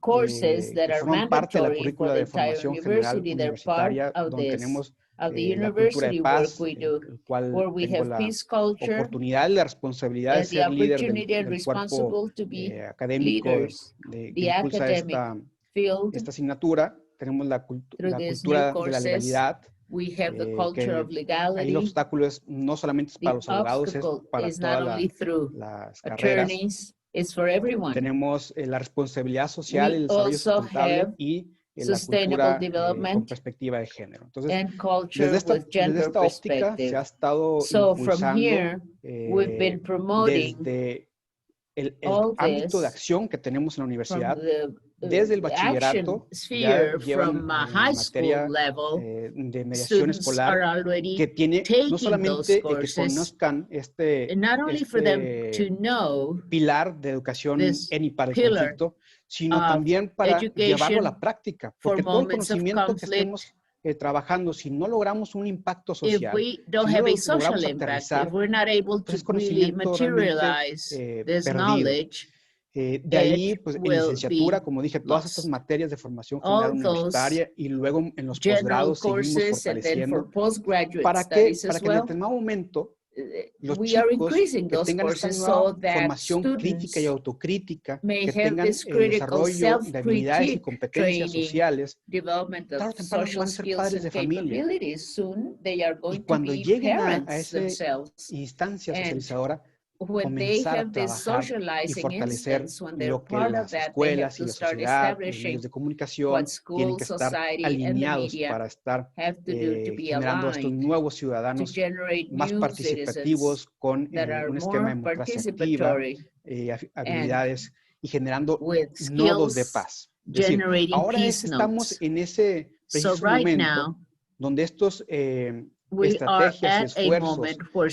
courses that que are forman parte de la mandatory for currícula the de entire formación general university. They're part universitaria, of donde this, tenemos of the la cultura de university paz, work we do, el cual where we tengo have la peace culture oportunidad y la responsabilidad de and the ser líder opportunity and del cuerpo responsible to be académico leaders, que the impulsa academic field. esta asignatura. Tenemos la Through these cultura new de la courses, legalidad. We have the culture Que of legality. ahí el obstáculo no solamente es para The los abogados, es obstacle para is not todas only through las carreras. attorneys, it's for everyone. Tenemos la responsabilidad social, We el desarrollo also sustentable have y la sustainable cultura con development perspectiva de género. Entonces, and culture desde with gender esta óptica perspective. se ha estado So from impulsando here, we've been promoting desde el all ámbito de this acción que tenemos en la from universidad, the desde el bachillerato ya sphere llevan from en high materia school level, de mediación students escolar are already que tiene no taking those solamente que courses, conozcan and not only for them to know pilar de educación this en y para el pillar conflicto, sino of también para llevarlo a la education práctica, for porque todo el moments of conocimiento que conflict. estemos trabajando, si no logramos un impacto If social, we don't si no have a lo social logramos impact, aterrizar, if we're not able pues es to really conocimiento realmente materialize this perdido. knowledge, De ahí, it pues en will licenciatura, be como dije, todas estas lost. materias de formación general All those universitaria y luego en los general posgrados seguimos courses and then for fortaleciendo postgraduate para studies que as en well, determinado momento los we are chicos increasing que those tengan esta courses nueva so that formación crítica y students autocrítica, may que have tengan this el critical desarrollo de habilidades y self-critique competencias training, sociales, development tarde o of temprano social van a ser skills padres de and familia. capabilities. Soon they are Y going to cuando be lleguen a parents esa themselves. instancia And socializadora, when they comenzar a have this trabajar y socializing fortalecer instance, when they're lo que part of las that, they have escuelas y to la start sociedad, los establishing medios de what comunicación tienen school, que estar society, and the alineados media para estar have to do to be generando estos aligned nuevos to ciudadanos generate más new participativos citizens con that are un esquema de more democracia activa, participatory and habilidades y generando with nodos de skills, paz. Es decir, generating ahora peace estamos notes. en ese So preciso right momento now, donde estos we are estrategias y at a esfuerzos moment where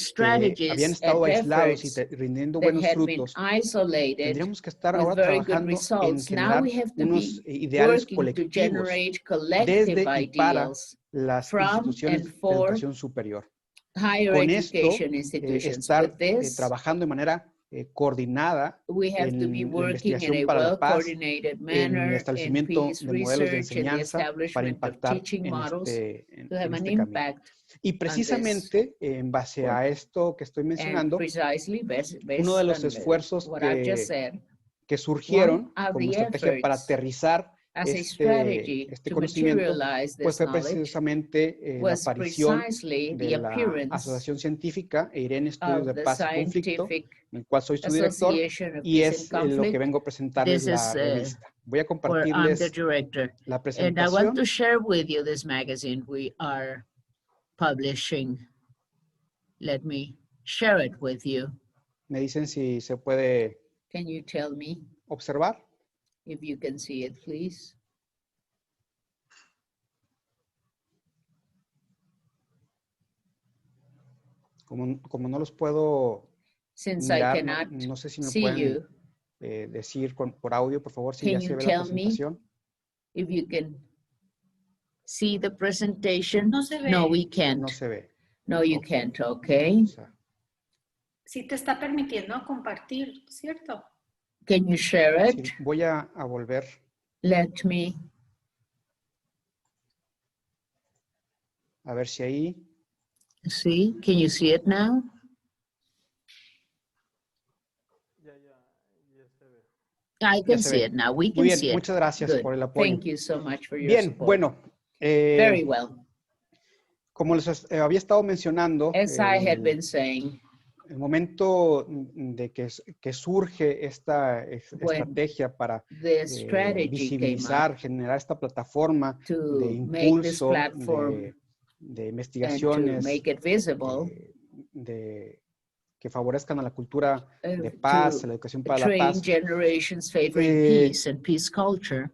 que habían strategies estado and aislados y efforts rindiendo that buenos had been frutos, isolated tendríamos que estar with ahora very good trabajando en results. Now generar we have to unos be ideales working to colectivos generate collective desde y para ideals las from instituciones and de for educación superior. higher Con esto, education institutions. estar With this, trabajando de manera coordinada we have to be en la working in investigación a para la paz, well-coordinated en el manner in establecimiento peace de modelos de research and the enseñanza para establishment of impactar teaching en models to have en an este camino. impact Y on this. precisamente en base a esto que estoy And mencionando, precisely uno de based los on esfuerzos what I've just said, que surgieron one of como the estrategia para efforts aterrizar as a strategy este to conocimiento, materialize pues this fue knowledge precisamente la was aparición precisely de the la appearance Asociación Científica EIREN Estudios de of the Paz y Conflicto, Scientific en el cual soy su director, Association of y Peace es and lo que Conflict. vengo a presentarles This la is revista. Voy a where I'm the compartirles director. la And I want presentación. to share with you this magazine we are publishing. Let me share it with you. Me dicen si se puede Can you tell me observar. if you can see it, please? Como no los puedo Since mirar, I cannot no sé si me see pueden you, decir por audio, por favor, si can ya you se ve la tell me presentación. if you can see the presentation? No se ve. No, we can't. No se ve. No, you Ok. can't, okay? O sea, Sí te está permitiendo compartir, ¿cierto? Can you share sí, it? voy a volver. Let me, A ver si ahí. see, can you see it now? I Ya can se see ve. it now. We Muy can bien, see it. muchas gracias Good. por el apoyo. Thank you so much for your Bien, support. bueno, Very well. como les había estado mencionando, As I had been saying, el momento de que surge esta estrategia para the strategy came visibilizar, up generar esta plataforma to de make this impulso platform de and to investigaciones make it visible, que favorezcan a la cultura de to paz, a la educación para la train paz. generations favoring peace and peace culture.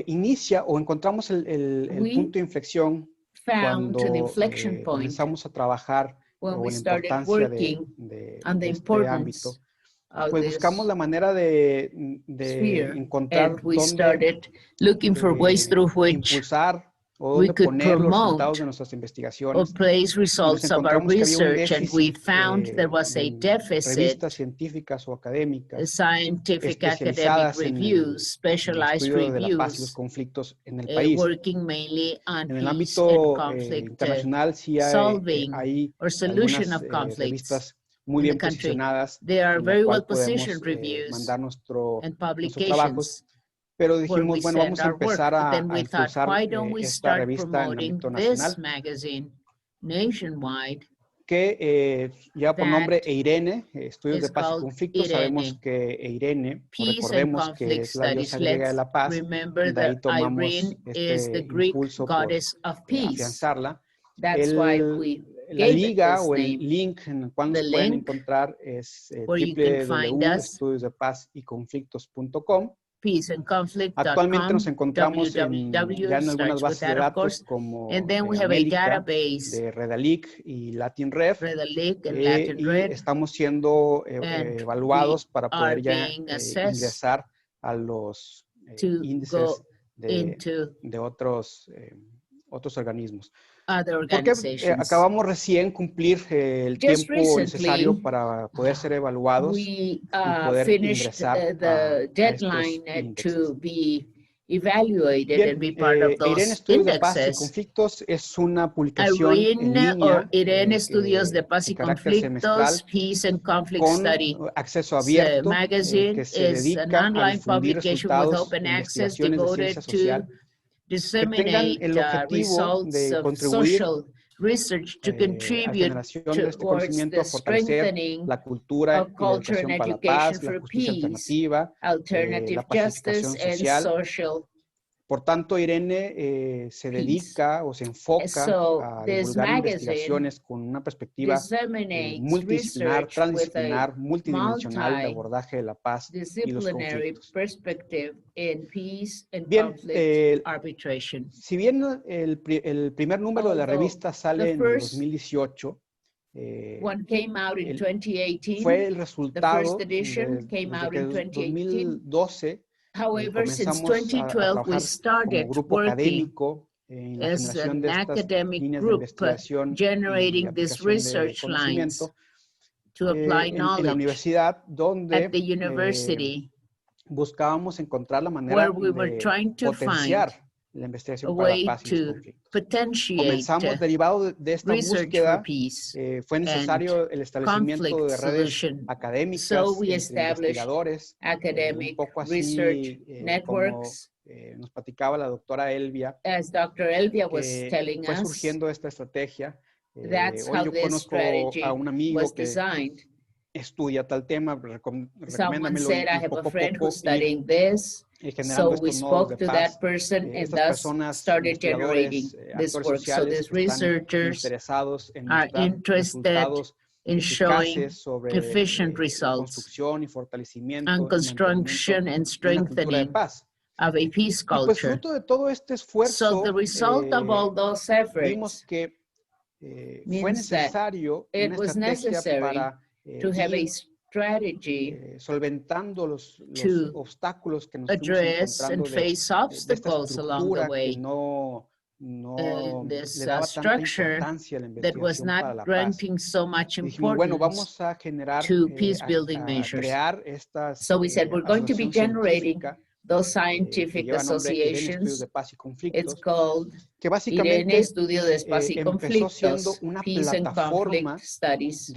Inicia o encontramos el We punto de inflexión found cuando the inflection point comenzamos a trabajar when o we la started importancia working de on the este importance ámbito. of Pues this buscamos la manera de sphere, encontrar and we dónde started looking for ways through which impulsar o we dónde could poner los promote resultados de nuestras or investigaciones. place results of our encontramos que había un research, and we déficit found there was a en deficit, revistas científicas o académicas scientific academic especializadas en el reviews, specialized estudio de la paz y los reviews, conflictos en el país. working mainly on En el peace and ámbito conflict internacional sí solving hay or solution algunas of conflicts revistas muy in the bien country. posicionadas They are en la very well cual podemos positioned reviews mandar nuestros and trabajos, publications pero where dijimos, we bueno, send vamos a our work. empezar But then a we thought, impulsar why don't we esta start revista en promoting ámbito this nacional, magazine nationwide? que lleva por That nombre EIRENE, Estudios de is Paz y called Conflicto. Sabemos Irene. que EIRENE, o Peace and recordemos que conflict es la studies. diosa griega de Let's la paz, remember de ahí that tomamos Irene is the Greek impulso por goddess of peace. afianzarla. That's why we la gave it liga this o el name. link en el cual nos The pueden link encontrar es where you can find us, www.estudiosdepazyconflictos.com. Actualmente nos peaceandconflict.com, encontramos ya en algunas starts with bases de that, of datos course. como And then we have a América, database, de Redalic y LatinRef, Redalic and Latin y Red, estamos siendo and evaluados para are poder ya being assessed ingresar a los to índices go into de otros organismos. other Porque organizations. acabamos recién cumplir el Just tiempo necesario recently, para poder ser evaluados we y poder finished ingresar the deadline a estos índices. to be evaluated Bien, and be part of Irene those Estudios de Paz y indexes. Conflictos es una publicación en Irene línea Irene Estudios de Paz y de carácter semestral Conflictos, Peace and Conflict con Study. acceso abierto Magazine que se is an dedica a online difundir publication with resultados open de access investigaciones de devoted ciencia to social que tengan disseminate el objetivo results de of contribuir social research to a contribute generación de este towards conocimiento, the a fortalecer strengthening la cultura of y la culture and educación para la education paz, la for justicia peace, alternativa, alternative la pacificación justice and social. social. Por tanto, Irene se dedica o se enfoca So a this divulgar magazine investigaciones con una perspectiva disseminates multidisciplinar, research with a transdisciplinar, multidimensional de abordaje de la paz y los disciplinary conflictos. perspective in peace and Bien, conflict arbitration. Si bien el primer número de la revista sale en el 2018, One came out in 2018. fue el The resultado first edition came out in desde 2018. 2012. However, since Comenzamos a 2012, we trabajar como started grupo working académico en la as generación de an estas academic líneas de group, investigación y generating these aplicación de research lines conocimiento to apply en la knowledge universidad, donde at the university, buscábamos encontrar la manera where we were de trying to potenciar find la a investigación para la way paz y los to conflictos. potentiate Comenzamos, derivado de esta research búsqueda, for peace fue and necesario el establecimiento conflict de redes solution. académicas So we entre established investigadores, un academic poco research así como networks. nos platicaba la doctora Elvia, As Dr. Elvia was que telling fue us, surgiendo esta estrategia. that's Hoy how yo this conozco strategy a un amigo was que designed. estudia tal tema, Someone recomiéndamelo said, I y have a poco a friend poco who's studying this. generando So we estos nodos spoke de to paz. that person and Estas thus personas, started generating investigadores, this actores work. So sociales these están researchers interesados en are mostrar interested resultados in showing eficaces sobre efficient results construcción y fortalecimiento on y mantenimiento construction and de una cultura de strengthening paz. of a peace Y pues culture. fruto de todo este So esfuerzo, the result of all those vimos efforts que fue means that necesario it una was estrategia necessary para to have a ir strategy solventando los to obstáculos que nos fuimos address and encontrando face de esta obstacles along the estructura que way. no This le daba tanta structure importancia a la that was investigación para not la paz. granting so much Y dijimos, bueno, importance vamos a generar, to peace-building a measures. crear estas So we said we're going to be asociación generating científica those que scientific lleva nombre Irene Estudios associations. de Paz y It's Conflictos, called que Irene básicamente Estudio de Paz y empezó siendo Conflictos, una Peace and plataforma Conflict Studies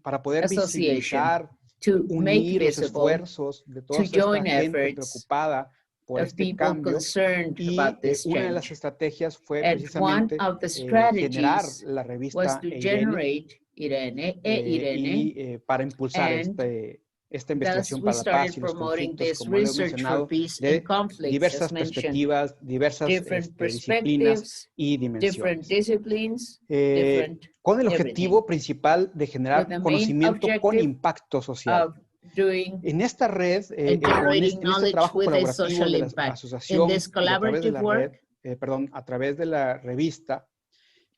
para poder Association, visibilizar, to make unir los visible, esfuerzos de toda to esta join gente efforts preocupada por of este people cambio. concerned Y about this una de las change. estrategias fue And one precisamente of the generar strategies la was revista to Irene, generate Irene, Irene, y para impulsar and esta thus investigación we para la paz started y los promoting conflictos, this como lo he research for mencionado, peace de and conflicts, diversas as mentioned, perspectivas, diversas different disciplinas perspectives, y different dimensiones. disciplines, different Con el everything, objetivo principal de with generar the main conocimiento con objective impacto social. of doing En esta red, and o en generating este knowledge trabajo with a colaborativo social de la impact. In asociación this y a través de collaborative la work, red, a través de la revista,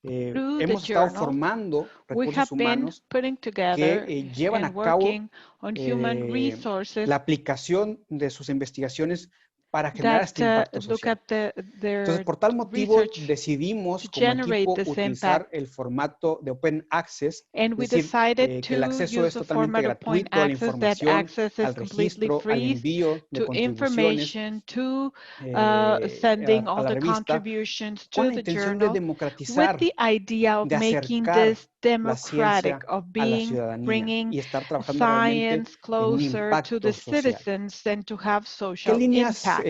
Through the hemos estado journal, formando we recursos have been humanos putting que together llevan and a cabo working on human resources la aplicación de sus investigaciones para generar este that impacto look social. at their Entonces, por tal motivo, research decidimos to como generate equipo this utilizar impact. el formato de Open Access, And es we decir, decided que el to acceso use es the totalmente format of point gratuito a la access, that información, access is al completely registro, al free envío de to contribuciones information, to a sending all la the revista, contributions con to la the intención de journal, with democratizar, the idea of de making acercar this la ciencia democratic, of a la being, ciudadanía bringing y estar trabajando realmente science en un closer to the impacto social. citizens and to have ¿Qué social líneas impact.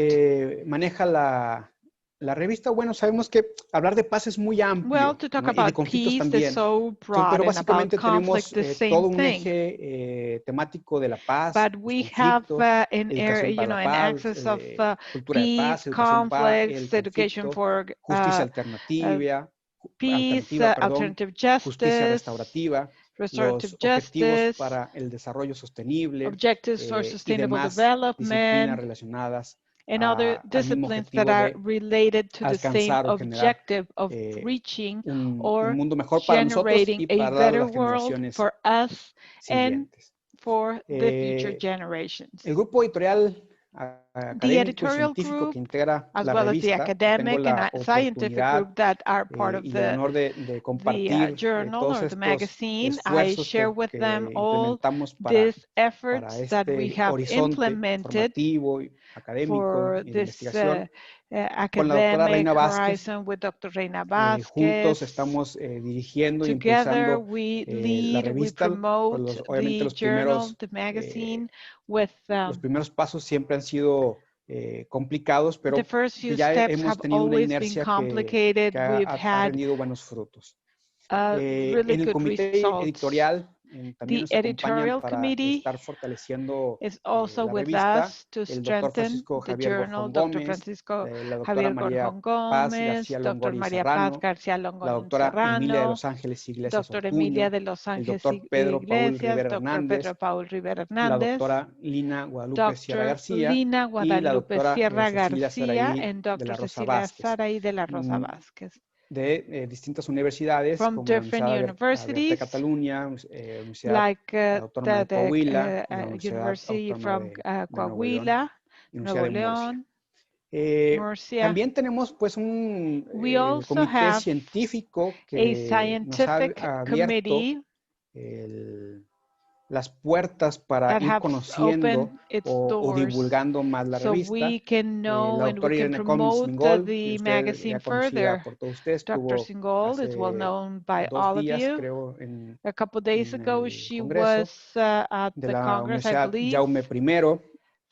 maneja la revista? Bueno, sabemos que hablar de paz es muy amplio, Well, to talk ¿no? Y de about conflictos peace is también. so broad, Pero and about básicamente conflict, tenemos the same todo un thing. eje temático de la paz, But los we have conflictos, an educación area, para la an paz, axis of cultura de peace, paz, educación para el conflicts, education conflicto, for justicia alternativa, peace, alternative justicia justice, restaurativa, restorative los objetivos justice, para el desarrollo sostenible objectives for y sustainable demás disciplinas development, relacionadas and other al mismo disciplines objetivo that are de related to the same alcanzar o generar objective of reaching un or mundo mejor para nosotros generating y a para better las world generaciones for us and siguientes. for the future generations. El grupo editorial The académico y editorial científico group, que integra as la well as the revista, tengo academic la and scientific oportunidad group that are part of y el honor de compartir journal todos or the estos magazine, I esfuerzos share with que them all implementamos these para efforts that we este have horizonte implemented formativo, académico for y de this investigación. Con la doctora academic Reina Vázquez, horizon with Dr. Reina juntos Vázquez. estamos dirigiendo y Together impulsando we la lead, we revista. promote Obviamente the los journal, the magazine with los primeros pasos siempre han sido complicados, pero the first few ya steps hemos have tenido una always been inercia complicated. que We've ha had rendido buenos frutos. really En el good comité results. editorial también The nos acompañan editorial para committee estar fortaleciendo is also la with revista us to el doctor strengthen Francisco the Javier journal, Gorjón Dr. Gómez, Francisco la doctora Javier María Gorjón Paz Gómez, García Dr. Longoria María Serrano, Paz García la Longorín doctora Emilia de Serrano, Los Ángeles Iglesias Dr. Ortuño, Emilia de Los el Ángeles doctor Pedro Paul Iglesias, Rivera Dr. Hernández, Pedro Paul Rivera la Hernández, doctora Lina Guadalupe Sierra Dr. García Lina y la Guadalupe doctora Sierra Cecilia García, Saraí and de la Dr. Rosa Cecilia Vázquez, Saraí de la Rosa Vázquez. de distintas universidades From como la different Universidad Abierta de universities, Cataluña, Universidad like Autónoma de Coahuila, y la the Universidad University Autónoma from de Nuevo León Coahuila, y Universidad Nuevo de Murcia. León, Murcia. También tenemos pues un We also comité have científico a que nos ha scientific abierto committee las puertas para that ir has conociendo opened its o doors divulgando más la so revista. we can know La and we doctora can Irene Cummings promote Mingol, que the usted magazine ya conocida further. por todos ustedes, Dr. estuvo Singol is well hace known by 2 all of días, you. creo, en A couple days ago, el she Congreso was at de the la Congress, I Universidad believe, Jaume I,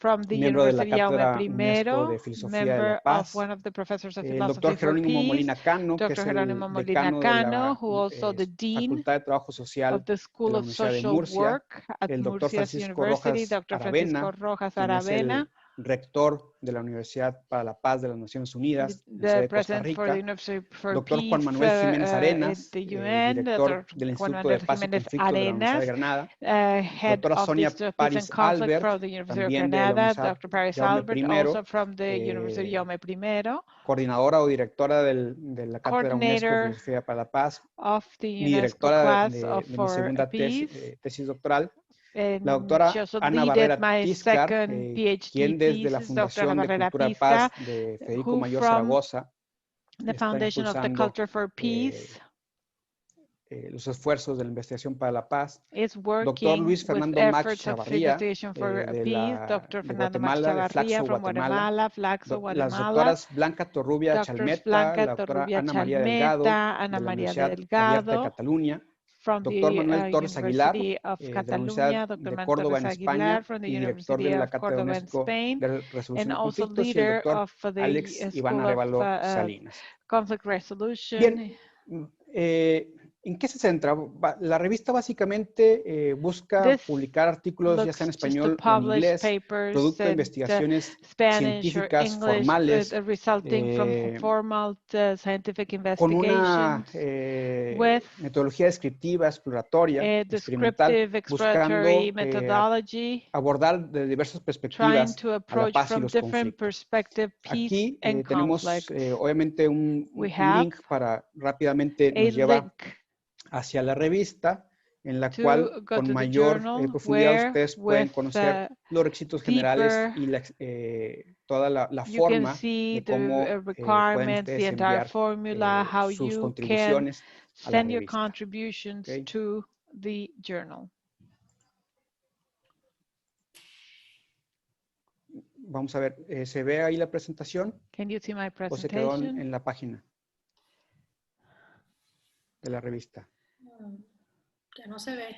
from the miembro de la University Jaume Cátedra UNESCO I, de Filosofía de la member of Paz. one of the professors of El philosophy doctor for Jerónimo peace, Molina Cano, que Dr. es Jerónimo el Molina decano de Cano, la who also the dean Facultad de Trabajo Social of the de School la of Universidad de Social Murcia, Work at el doctor Murcia's Francisco University, Rojas Dr. Francisco Aravena, Rojas quien es Aravena, el rector de la Universidad para la Paz de las Naciones Unidas, en the sede de Costa president for the Rica, University for doctor Peace Juan Manuel Jiménez at Arenas, the UN, director Dr. del Juan Instituto de Manuel Paz y Jiménez Conflicto de la Universidad de Arenas, Granada, head doctora of the Sonia Institute of Peace Paris and Conflict Albert, from the University of también de la Granada, Universidad Dr. Paris Jaume Albert, I, also from the University Jaume I, coordinadora o directora de la Cátedra UNESCO de coordinator Filosofía para la Paz, of the mi UNESCO directora class de mi for segunda peace. tesis doctoral, And la doctora she also Ana leaded Barrera my Tiscar, second PhD quien desde la thesis, Dr. Ana Fundación de Barrera Cultura de Pisca, Paz de Federico who Mayor from Zaragoza the está Foundation of the impulsando Culture for Peace los esfuerzos de la investigación para la paz. is Doctor working Luis with Fernando Max efforts of Chavarría investigation for peace, Dr. de Fernando Max Guatemala, de Chavarría Flaxo, from Guatemala. Guatemala, Flaxo, Las Guatemala, doctoras Blanca Torrubia Doctors Chalmeta, Blanca la doctora Torrubia Ana María Delgado, Chalmeta, de Ana la María Universidad Abierta de Delgado, Cataluña, from doctor the Manuel Torres Aguilar, University of de la Catalunya, Universidad Dr. de Manuel Córdoba en Torres Aguilar España from the y director de University la of Cátedra Córdoba in UNESCO Spain, de Resolución and de also Conflictos, y el leader doctor of the Alex Iván School of Arévalo Salinas. Conflict Resolution. Bien, ¿en qué se centra? La revista básicamente busca publicar artículos ya sea en español o en inglés, producto de investigaciones científicas formales, resulting from formal scientific con una investigations, with metodología descriptiva, exploratoria, a experimental, descriptive exploratory buscando methodology, abordar de diversas trying perspectivas to a la approach paz y from los different conflictos. perspectives peace Aquí and tenemos conflict. obviamente un We have link para rápidamente a nos lleva link hacia la revista, en la to cual go con to the mayor journal profundidad where ustedes pueden with conocer los requisitos generales deeper y toda la you can forma see de cómo the pueden requirements, ustedes the entire enviar formula, how sus you can contribuciones a la send your revista. contributions ¿Okay? to the journal. Vamos a ver, ¿se ve ahí la presentación? Can you see my ¿O se quedó presentation? en la página de la revista? Ya no se ve.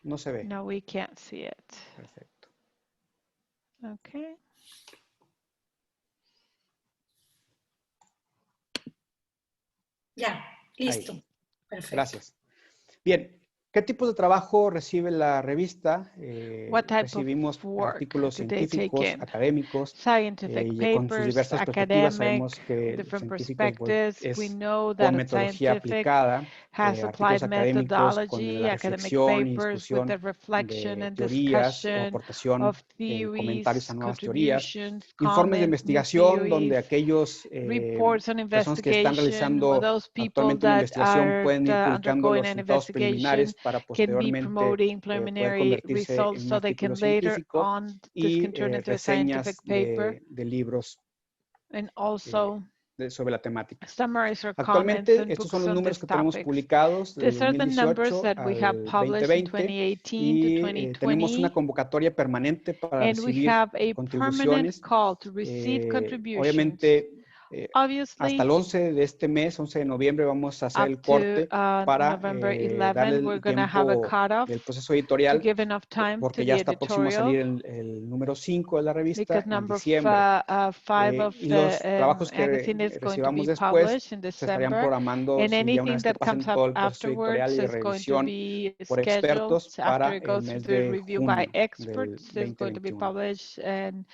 No se ve. No, we can't see it. Perfecto. Okay. Ya, listo. Ahí. Perfecto. Gracias. Bien, ¿Qué tipo de trabajo recibe la revista? What type Recibimos of work artículos do they take científicos, in? académicos, Scientific con sus papers, diversas perspectivas. academic, Sabemos que los different científicos perspectives. We es know con that it's metodología scientific, aplicada, has applied artículos académicos con methodology, la academic reflexión y papers with discusión the reflection de and teorías o discussion aportación of de comentarios theories, a nuevas teorías, contributions, informes de comments, new investigación donde theories, aquellos reports on personas que están investigation, where realizando those people actualmente una that investigación are pueden ir publicando undergoing los an resultados investigation preliminares para can be posteriormente promoting poder preliminary convertirse en results un so they artículo can later científico on this y can turn into a scientific reseñas paper de libros and also sobre la temática. summarize our comments Actualmente, and estos son books los on números these que tenemos topics. publicados del These are the numbers 2018 that we have al published in 2020 2018 to y tenemos una 2020, convocatoria permanente para and we recibir have a permanent contribuciones. call to receive contributions. Obviamente, hasta Obviously, el 11 de este mes, 11 de noviembre, vamos a hacer up el to corte para November darle 11, we're el going to have a tiempo cutoff del proceso to editorial, give enough time to porque the ya está próximo a salir editorial, el número 5 de la revista because en number diciembre. 5 of Y los the trabajos magazine que is going to recibamos be después published in se estarían December, programando and ya una anything vez que that comes pasen todo up el proceso editorial afterwards y de is going to revisión be por scheduled expertos after para it el goes mes through the de review by junio del experts. It's going to be 2021. published in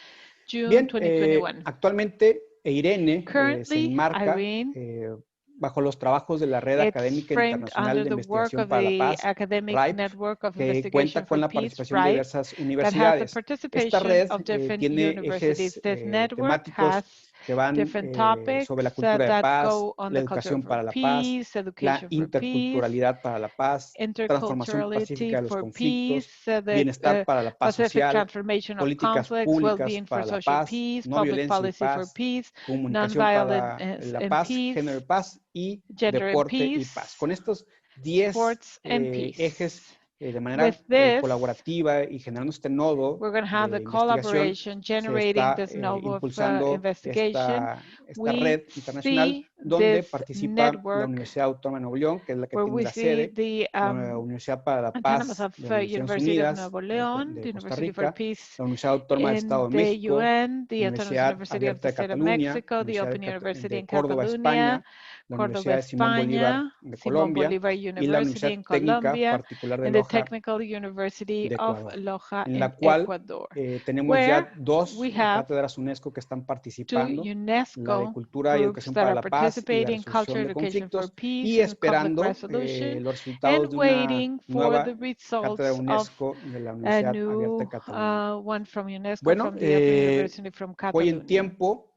June Bien, 2021. actualmente Irene se Currently, enmarca Irene, bajo los trabajos de la Red it's Académica framed Internacional under de the work Investigación of para la the Paz, Academic RIPE, Network of que Investigation cuenta con for la Peace, participación de RIPE, diversas that has the universidades. Esta participation red of different tiene universities. ejes This network temáticos has que van different topics sobre la cultura de that paz, go on la the culture educación for para la paz, peace, la education for peace, interculturalidad para la paz, transformación interculturality pacífica de los for conflictos, peace, the bienestar para la paz pacific social, transformation of políticas conflicts, públicas well-being for para la social paz, peace, no public violencia y policy for paz, peace, comunicación nonviolent para la and paz, peace, género y paz y gender and deporte y peace, paz. Con estos 10 sports and peace. ejes de manera With this, colaborativa y generando este nodo we're going to have de the investigación, collaboration se generating está this node of impulsando investigation. esta We red internacional see donde this participa la network Universidad Autónoma de Nuevo León, que es la que where tiene we la see sede, the la Universidad para la autonomous Paz of de las Naciones University of Unidas Nuevo León, de the Costa University for Rica, Peace la Universidad Autónoma del Estado in de the México, UN, the la Autonomous Universidad University of Abierta the de State of Cataluña, Mexico, la the Universidad Open University de in Córdoba, Catalonia, España, la Córdoba, Universidad de Simón Bolívar España, de Simón Colombia Bolívar y la University Universidad in Técnica Colombia, Particular de and the Loja Technical University de of Ecuador, Loja en in la cual Ecuador, tenemos where ya 2 we have cátedras UNESCO que están 2 participando, la de UNESCO Cultura y groups Educación that para are la Paz y la participating in culture, resolución de education for conflictos peace, y and conflict esperando resolution, los resultados and de una waiting for nueva the cátedra results of UNESCO de la a Universidad Abierta de new Cataluña. one from UNESCO, Bueno, from the Open University from voy en Catalonia. tiempo.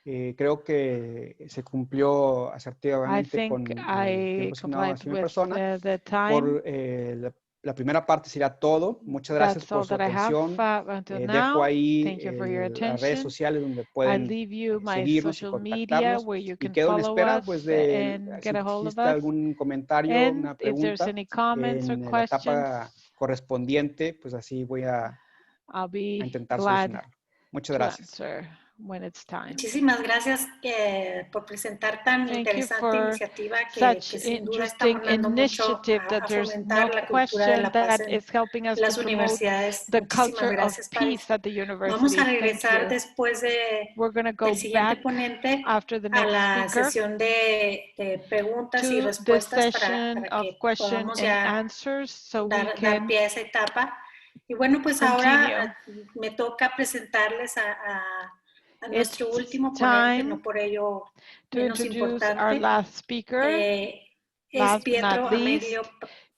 Creo que se cumplió I asertivamente con think el tiempo I asignado complied hacia mi with persona. the time. Por la primera parte sería todo. Muchas gracias That's por all su that I have atención. until Dejo now. ahí Thank you for your las redes attention. sociales donde I pueden leave you my seguirnos y social media contactarnos. where you Y can quedo en follow espera us pues, de and si get a hold of existe us. algún comentario, And una if there's pregunta any comments or en la questions, etapa correspondiente, pues así voy a I'll be intentar glad solucionarlo. Muchas to gracias. answer when it's time. Muchísimas gracias por presentar tan Thank you interesante for iniciativa que such sin duda está interesting abonando mucho initiative that a there's fomentar no la cultura de question la paz that en is helping us to las promote universidades. the Muchísimas culture of gracias, Paris. peace at the Vamos a university. Thank regresar you. después We're going to go del siguiente back ponente after the a next la speaker sesión de preguntas y to the respuestas session para of que question podamos and ya answers so we dar can pie a esa etapa. Y bueno, pues continue. ahora me toca presentarles a nuestro It's último ponente, time no por ello to menos introduce our importante. last speaker, Es last but Pietro not least, Amelio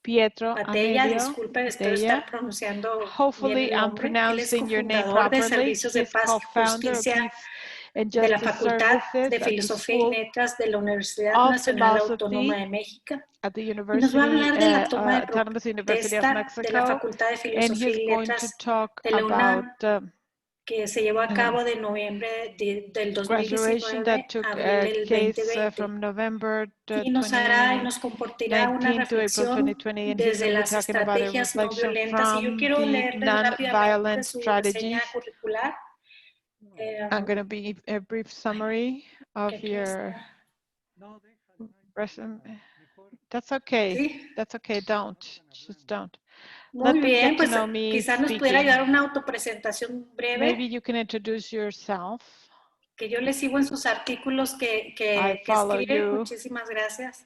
Pietro Patella. Amelio Disculpe, espero Patella. estar pronunciando bien Hopefully el I'm nombre. Él es pronouncing your name cofundador de properly. Servicios de He's Paz y co-founder of Justicia Peace and de la Justice Facultad Services de at the Filosofía y School Letras de la Universidad of Nacional Autónoma Philosophy de México. at the Y nos va a University, hablar de la toma de Autonomous University of protesta de la Mexico, Facultad de and Filosofía he's y going to Letras talk de la about UNAM, que se llevó a cabo de noviembre del graduation 2019 that a took abril del case 2020. from November Y nos compartirá una 2019 to April reflexión 2020, and he's desde going to be las talking about a estrategias no reflection violentas. Y yo from quiero the leerles rápidamente non-violent su reseña strategies. curricular. I'm going to be a brief summary of Aquí your está. resume. That's okay. ¿Sí? That's okay. Don't. Just don't. Muy Let them bien, get pues to know me quizás nos pudiera speaking. ayudar una autopresentación breve. Maybe you can introduce yourself. Que yo le sigo en sus artículos que follow escribe. you. Muchísimas gracias.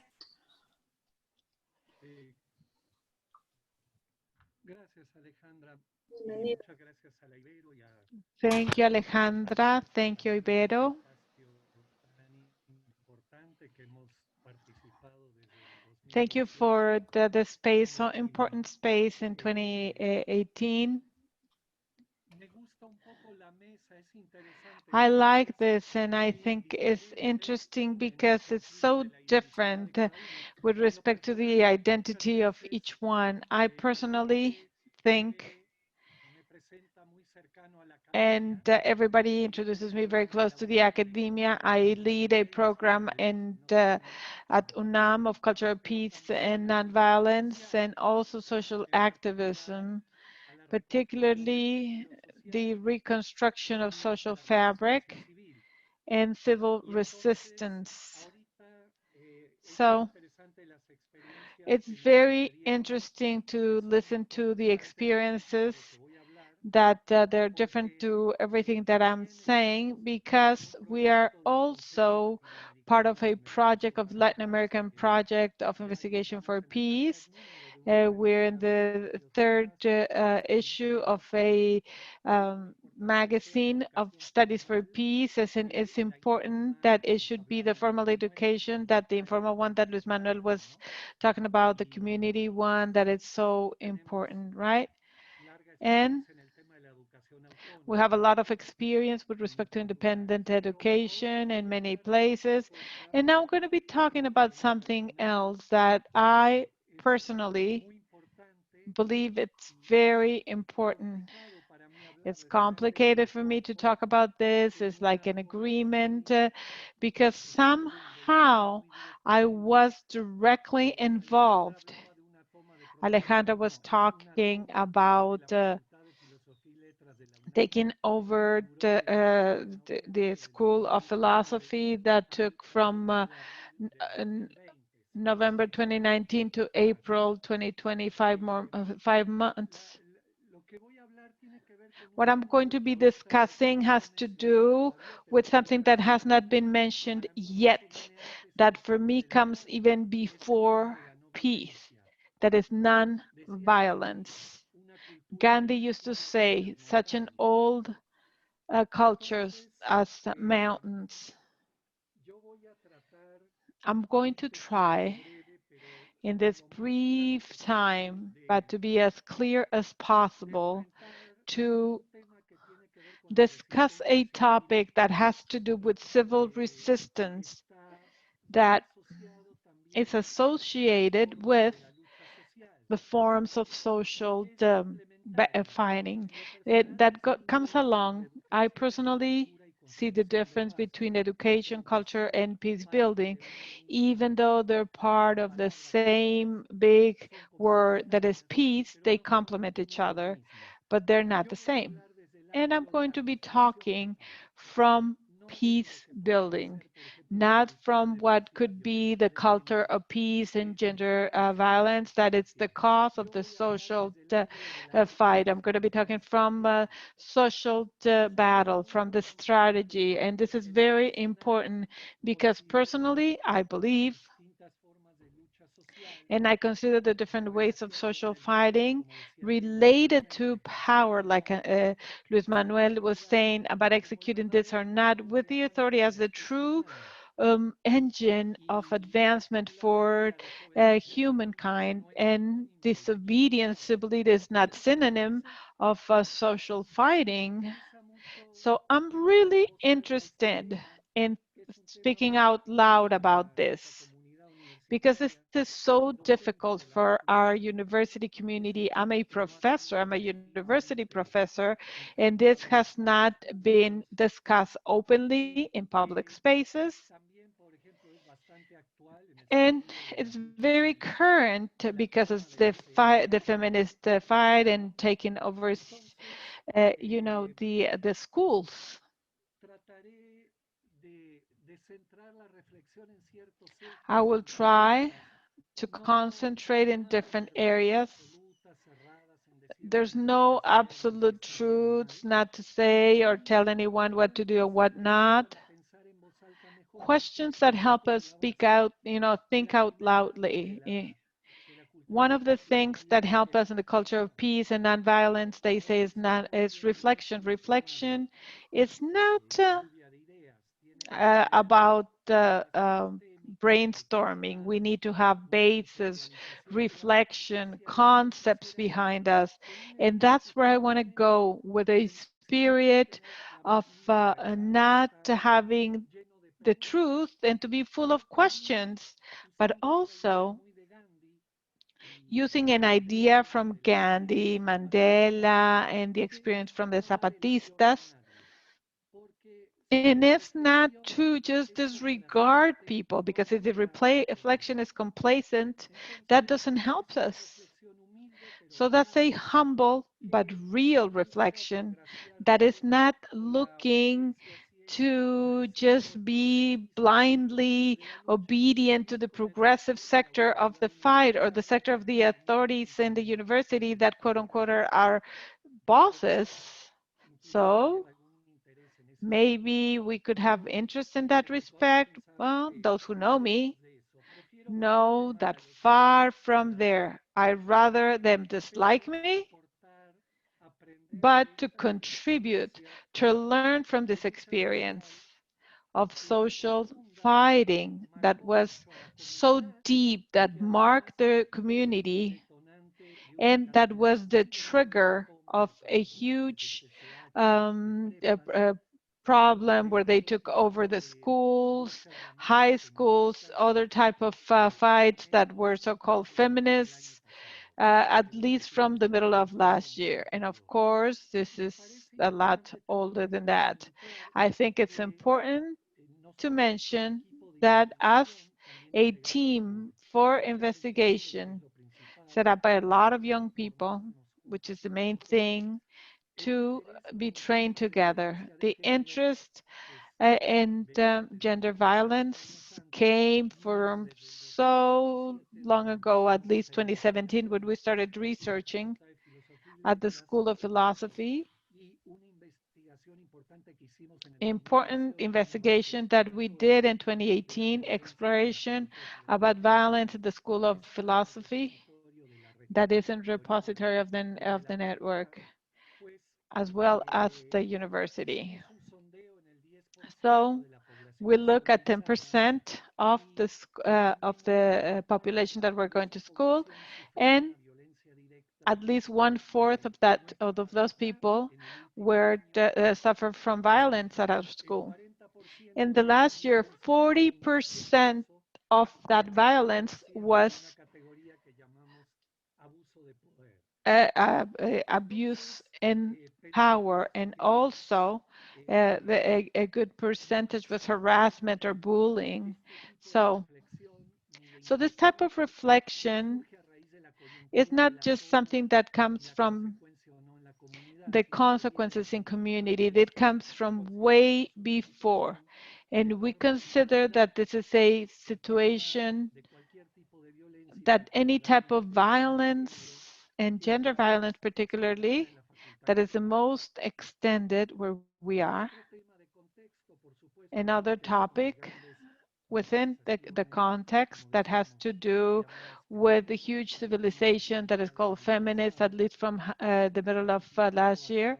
Thank you, Alejandra. Thank you, Ibero. Thank you for the space, so important space in 2018. I like this, and I think it's interesting because it's so different with respect to the identity of each one. I personally think, and everybody introduces me very close to the academia. I lead a program at UNAM of cultural peace and nonviolence, and also social activism, particularly the reconstruction of social fabric and civil resistance. So it's very interesting to listen to the experiences that they're different to everything that I'm saying, because we are also part of a project of Latin American project of investigation for peace. We're in the third issue of a magazine of studies for peace, and it's important that it should be the formal education, that the informal one that Luis Manuel was talking about, the community one, that it's so important, right? And we have a lot of experience with respect to independent education in many places. And now I'm going to be talking about something else that I personally believe it's very important. It's complicated for me to talk about this. It's like an agreement because somehow I was directly involved. Alejandra was talking about taking over the School of Philosophy that took from November 2019 to April 2025, 5 months. What I'm going to be discussing has to do with something that has not been mentioned yet, that for me comes even before peace, that is non-violence. Gandhi used to say, such an old cultures as mountains. I'm going to try in this brief time, but to be as clear as possible, to discuss a topic that has to do with civil resistance that is associated with the forms of social fighting that comes along. I personally see the difference between education, culture, and peace building. Even though they're part of the same big word that is peace, they complement each other, but they're not the same. And I'm going to be talking from peace building, not from what could be the culture of peace and gender violence, that it's the cause of the social fight. I'm going to be talking from social battle, from the strategy. And this is very important because personally, I believe, and I consider the different ways of social fighting related to power, like Luis Manuel was saying about executing this or not, with the authority as the true engine of advancement for humankind. And disobedience, civil is not synonym of social fighting. So I'm really interested in speaking out loud about this, because this is so difficult for our university community. I'm a professor, I'm a university professor, and this has not been discussed openly in public spaces. And it's very current because it's the fight, the feminist fight, and taking over, you know, the schools. I will try to concentrate in different areas. There's no absolute truths, not to say or tell anyone what to do or what not. Questions that help us speak out, you know, think out loudly. One of the things that help us in the culture of peace and nonviolence, they say, is reflection. Reflection is not about brainstorming. We need to have bases, reflection, concepts behind us. And that's where I want to go, with a spirit of not having the truth and to be full of questions, but also using an idea from Gandhi, Mandela, and the experience from the Zapatistas. And it's not to just disregard people, because if the reflection is complacent, that doesn't help us. So that's a humble but real reflection that is not looking to just be blindly obedient to the progressive sector of the fight, or the sector of the authorities in the university that, quote unquote, are our bosses. So maybe we could have interest in that respect. Well, those who know me know that far from there. I'd rather them dislike me, but to contribute, to learn from this experience of social fighting that was so deep, that marked the community, and that was the trigger of a huge problem where they took over the schools, high schools, other type of fights that were so-called feminists, at least from the middle of last year. And of course, this is a lot older than that. I think it's important to mention that as a team for investigation set up by a lot of young people, which is the main thing, to be trained together. The interest in gender violence came from so long ago, at least 2017, when we started researching at the School of Philosophy. Important investigation that we did in 2018, exploration about violence at the School of Philosophy, that is in repository of the network, as well as the university. So we look at 10% of the population that were going to school, and at least 1/4 of those people were suffered from violence at our school. In the last year, 40% of that violence was abuse in power, and also a good percentage was harassment or bullying. So this type of reflection is not just something that comes from the consequences in community. It comes from way before. And we consider that this is a situation that any type of violence, and gender violence particularly, that is the most extended where we are. Another topic within the context that has to do with the huge civilization that is called feminist, at least from the middle of last year,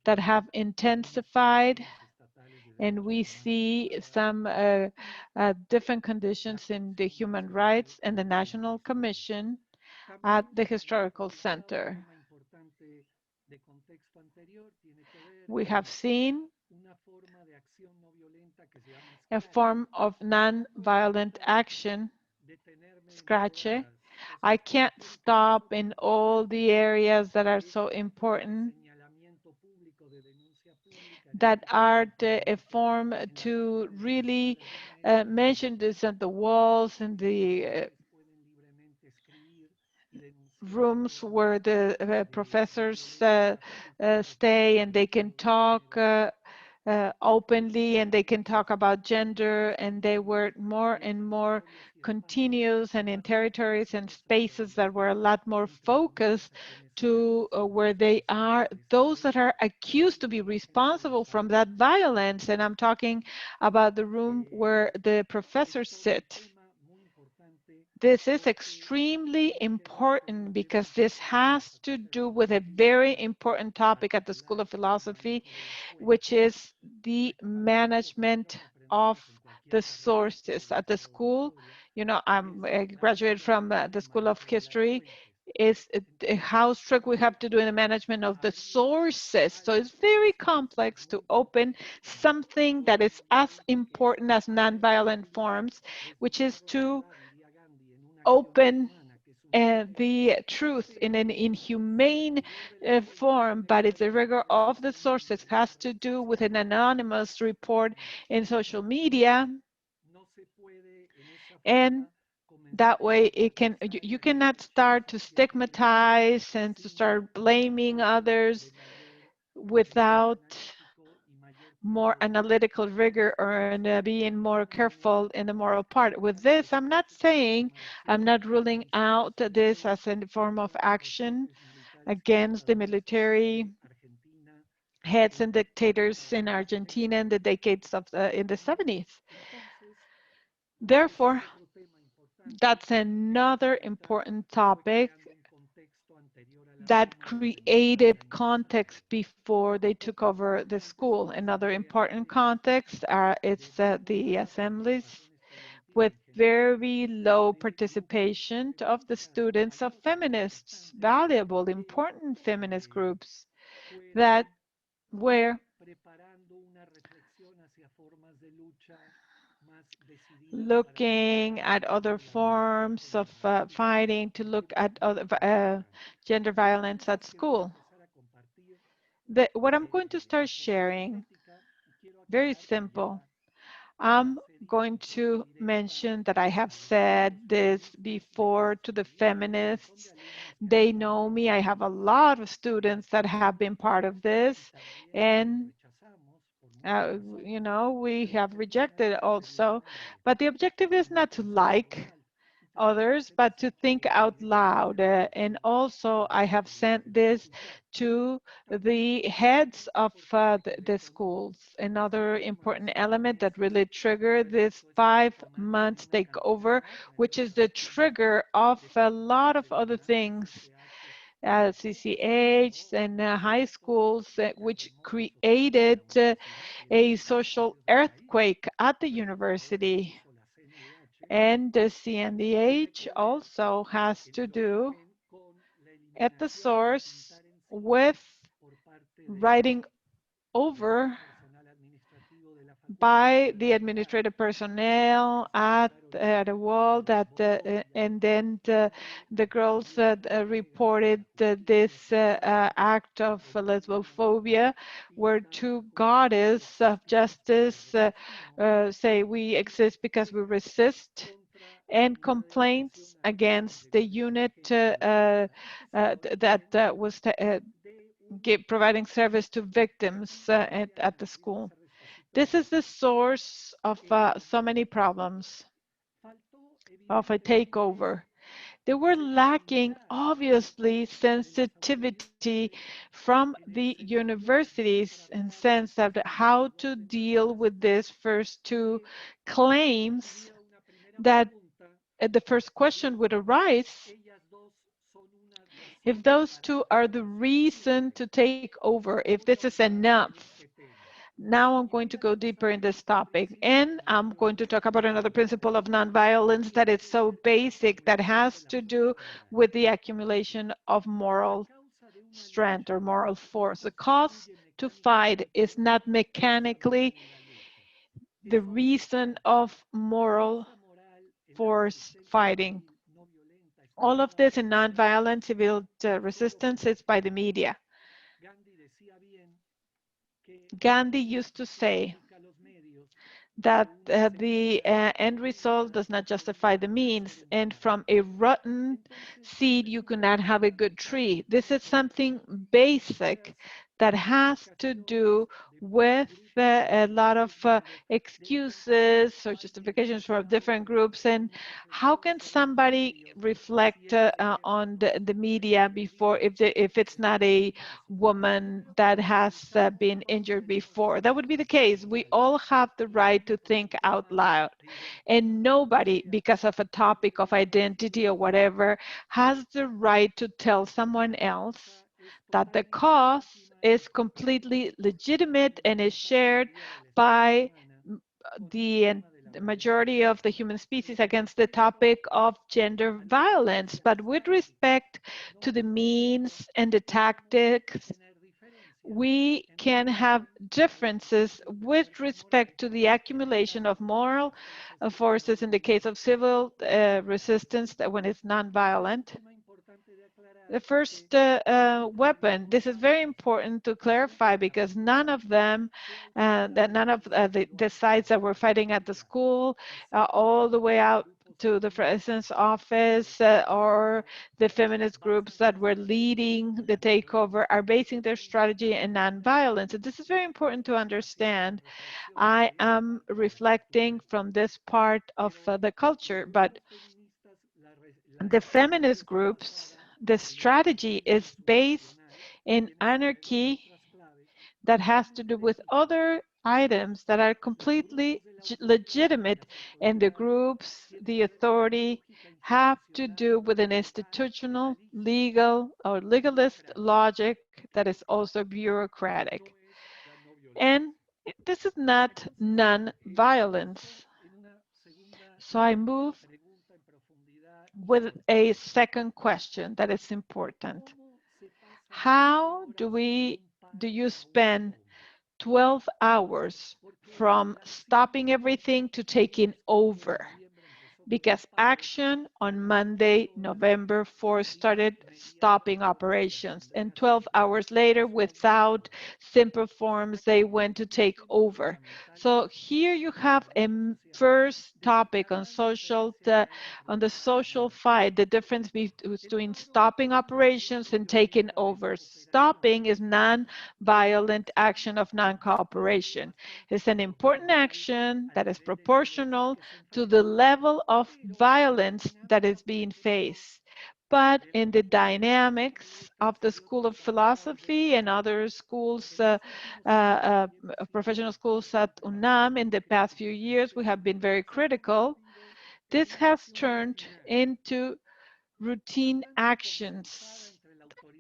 that have intensified, and we see some different conditions in the human rights and the National Commission at the Historical Center. We have seen a form of non-violent action, scratche. I can't stop in all the areas that are so important, that are a form to really mention this at the walls and the rooms where the professors stay, and they can talk openly, and they can talk about gender, and they were more and more continuous, and in territories and spaces that were a lot more focused to where they are, those that are accused to be responsible from that violence. And I'm talking about the room where the professors sit. this is extremely important because this has to do with a very important topic at the School of Philosophy, which is the management of the sources at the school. You know, I graduated from the School of History. Is how strict we have to do in the management of the sources. So it's very complex to open something that is as important as nonviolent forms, which is to open the truth in an inhumane form, but it's a rigor of the sources. It has to do with an anonymous report in social media, and that way you cannot start to stigmatize and to start blaming others without more analytical rigor and being more careful in the moral part. With this, I'm not saying, I'm not ruling out this as a form of action against the military heads and dictators in Argentina in the decades of in the 70s. Therefore, that's another important topic that created context before they took over the school. Another important context is the assemblies with very low participation of the students of feminists, valuable, important feminist groups that were looking at other forms of fighting, to look at other gender violence at school. What I'm going to start sharing, very simple. I'm going to mention that I have said this before to the feminists. They know me. I have a lot of students that have been part of this. And you know, we have rejected also, but the objective is not to like others, but to think out loud. And also, I have sent this to the heads of the schools. Another important element that really triggered this 5 months takeover, which is the trigger of a lot of other things. CCH and high schools, which created a social earthquake at the university. And the CNDH also has to do at the source with writing over by the administrative personnel at a wall that, and then the girls reported this act of lesbophobia, where two goddesses of justice say we exist because we resist, and complaints against the unit that was providing service to victims at the school. This is the source of so many problems of a takeover. They were lacking, obviously, sensitivity from the universities in sense of how to deal with these first two claims, that the first question would arise: if those two are the reason to take over, if this is enough. Now I'm going to go deeper in this topic, and I'm going to talk about another principle of nonviolence that is so basic, that has to do with the accumulation of moral strength or moral force. The cause to fight is not mechanically the reason of moral force fighting. All of this in nonviolent civil resistance is by the media. Gandhi used to say that the end result does not justify the means, and from a rotten seed you cannot have a good tree. This is something basic that has to do with a lot of excuses or justifications for different groups. And how can somebody reflect on the media before, if it's not a woman that has been injured before? That would be the case. We all have the right to think out loud, and nobody, because of a topic of identity or whatever, has the right to tell someone else that the cause is completely legitimate and is shared by the majority of the human species against the topic of gender violence. But with respect to the means and the tactics, we can have differences with respect to the accumulation of moral forces in the case of civil resistance when it's nonviolent. The first weapon, this is very important to clarify, because none of them, the sides that were fighting at the school, all the way out to the president's office or the feminist groups that were leading the takeover, are basing their strategy in nonviolence. And this is very important to understand. I am reflecting from this part of the culture, but the feminist groups, the strategy is based in anarchy that has to do with other items that are completely legitimate, and the groups, the authority, have to do with an institutional, legal, or legalist logic that is also bureaucratic. And this is not non-violence. So I move with a second question that is important. How do you spend 12 hours from stopping everything to taking over? Because action on Monday, November 4th, started stopping operations. And 12 hours later, without simple forms, they went to take over. So here you have a first topic on on the social fight, the difference between stopping operations and taking over. Stopping is non-violent action of non-cooperation. It's an important action that is proportional to the level of violence that is being faced. But in the dynamics of the School of Philosophy and other schools, professional schools at UNAM in the past few years, we have been very critical. This has turned into routine actions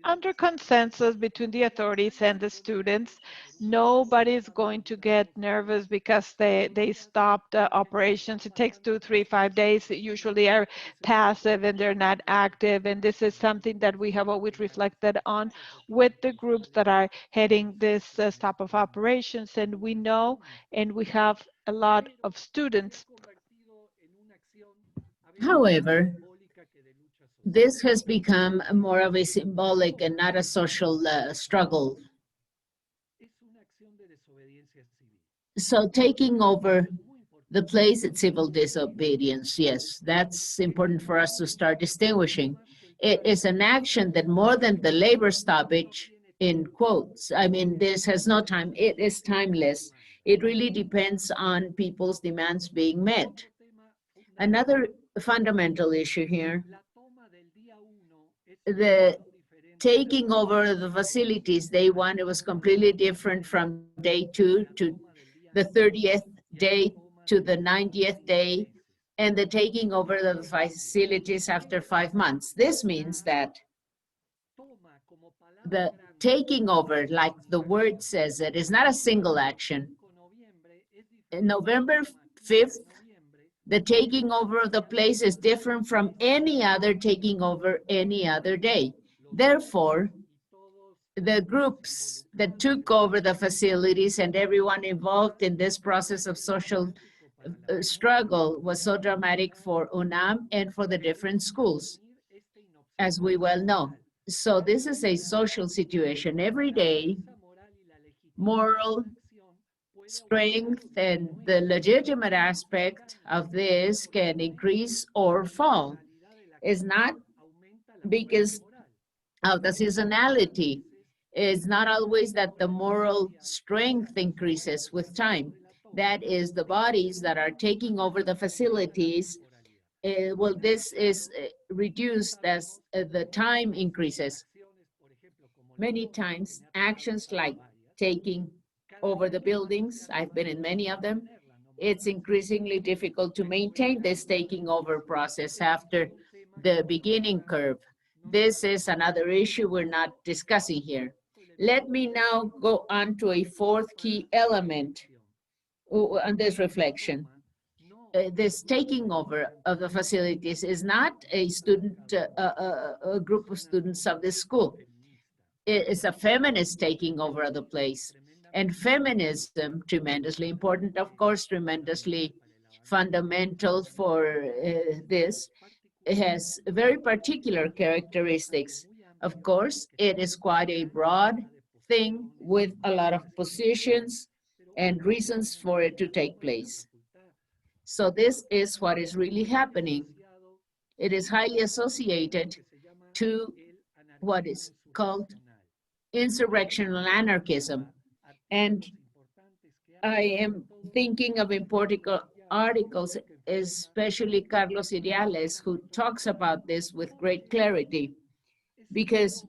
under consensus between the authorities and the students. Nobody's going to get nervous because they stopped operations. It takes 2, 3, 5 days. They usually are passive and they're not active. And this is something that we have always reflected on with the groups that are heading this stop of operations. And we know, and we have a lot of students. However, this has become more of a symbolic and not a social struggle. So taking over the place is civil disobedience. Yes, that's important for us to start distinguishing. It is an action that, more than the labor stoppage, in quotes, I mean, this has no time. It is timeless. It really depends on people's demands being met. Another fundamental issue here, the taking over the facilities day one, it was completely different from day 2 to the 30th day to the 90th day, and the taking over the facilities after 5 months. This means that the taking over, like the word says, it is not a single action. In November 5th, the taking over of the place is different from any other taking over any other day. Therefore, the groups that took over the facilities and everyone involved in this process of social struggle was so dramatic for UNAM and for the different schools, as we well know. So this is a social situation. Every day, moral strength and the legitimate aspect of this can increase or fall. It's not because of the seasonality. It's not always that the moral strength increases with time. That is, the bodies that are taking over the facilities, well, this is reduced as the time increases. Many times, actions like taking over the buildings, I've been in many of them, it's increasingly difficult to maintain this taking over process after the beginning curve. This is another issue we're not discussing here. Let me now go on to a fourth key element on this reflection. This taking over of the facilities is not a student, a group of students of this school. It is a feminist taking over of the place. And feminism, tremendously important, of course, tremendously fundamental for this, it has very particular characteristics. Of course, it is quite a broad thing with a lot of positions and reasons for it to take place. So this is what is really happening. It is highly associated to what is called insurrectional anarchism. And I am thinking of important articles, especially Carlos Iriales, who talks about this with great clarity, because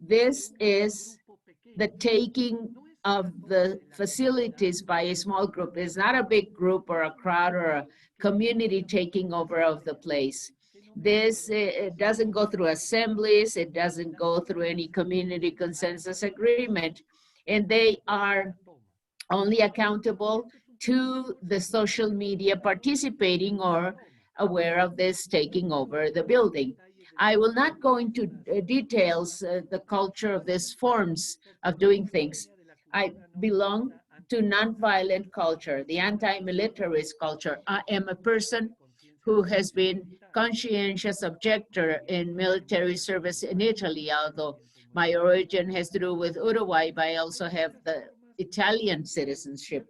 this is the taking of the facilities by a small group. It's not a big group or a crowd or a community taking over of the place. This it doesn't go through assemblies, it doesn't go through any community consensus agreement, and they are only accountable to the social media participating or aware of this taking over the building. I will not go into details, the culture of these forms of doing things. I belong to nonviolent culture, the anti-militarist culture. I am a person who has been conscientious objector in military service in Italy, although my origin has to do with Uruguay, but I also have the Italian citizenship.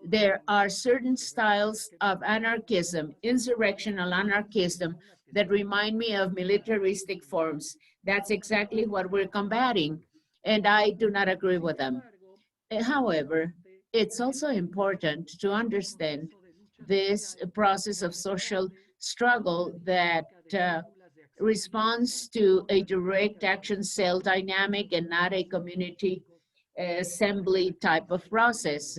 There are certain styles of anarchism, insurrectional anarchism, that remind me of militaristic forms. That's exactly what we're combating, and I do not agree with them. However, it's also important to understand this process of social struggle that responds to a direct action cell dynamic and not a community assembly type of process.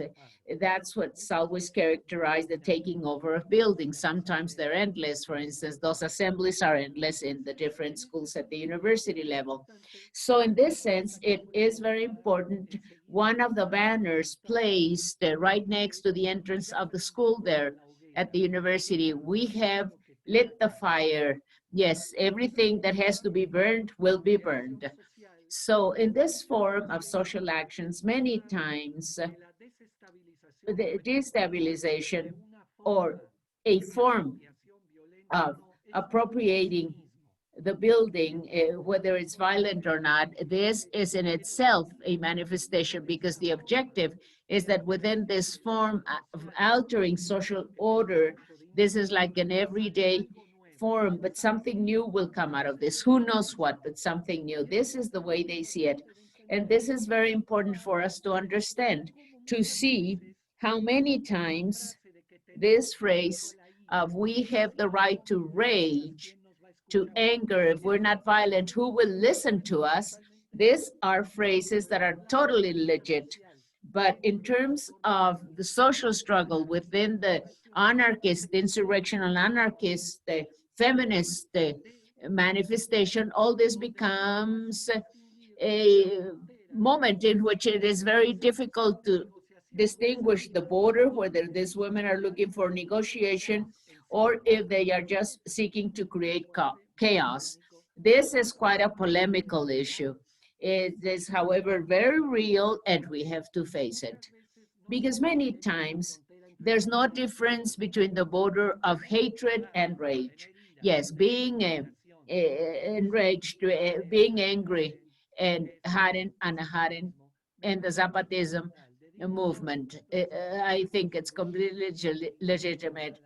That's what's always characterized the taking over of buildings. Sometimes they're endless. For instance, those assemblies are endless in the different schools at the university level. So in this sense, it is very important. One of the banners placed right next to the entrance of the school there at the university, we have lit the fire. Yes, everything that has to be burned will be burned. So in this form of social actions, many times the destabilization or a form of appropriating the building, whether it's violent or not, this is in itself a manifestation, because the objective is that within this form of altering social order, this is like an everyday form, but something new will come out of this. Who knows what, but something new. This is the way they see it. And this is very important for us to understand, to see how many times this phrase of we have the right to rage, to anger, if we're not violent, who will listen to us? These are phrases that are totally legit. But in terms of the social struggle within the anarchist, insurrectional anarchist, feminist manifestation, all this becomes a moment in which it is very difficult to distinguish the border, whether these women are looking for negotiation or if they are just seeking to create chaos. This is quite a polemical issue. It is, however, very real, and we have to face it. Because many times, there's no difference between the border of hatred and rage. Yes, being enraged, being angry, and hardened and the Zapatism movement. I think it's completely legitimate.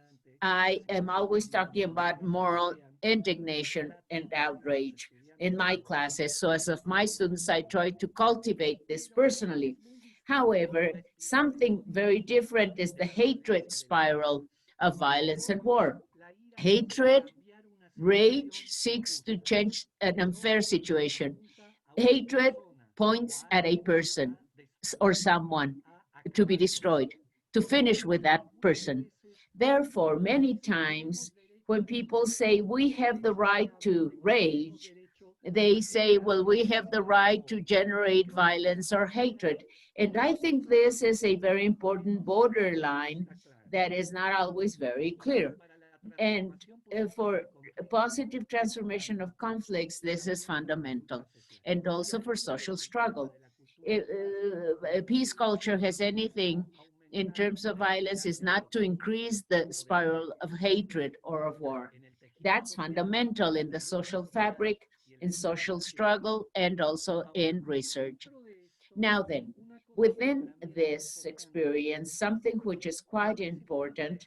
I am always talking about moral indignation and outrage. in my classes. So as of my students, I try to cultivate this personally. However, something very different is the hatred spiral of violence and war. Hatred, rage seeks to change an unfair situation. Hatred points at a person or someone to be destroyed, to finish with that person. Therefore, many times when people say we have the right to rage, they say, well, we have the right to generate violence or hatred. And I think this is a very important borderline that is not always very clear. And for positive transformation of conflicts, this is fundamental, and also for social struggle. Peace culture has anything in terms of violence is not to increase the spiral of hatred or of war. That's fundamental in the social fabric, in social struggle, and also in research. Now then, within this experience, something which is quite important,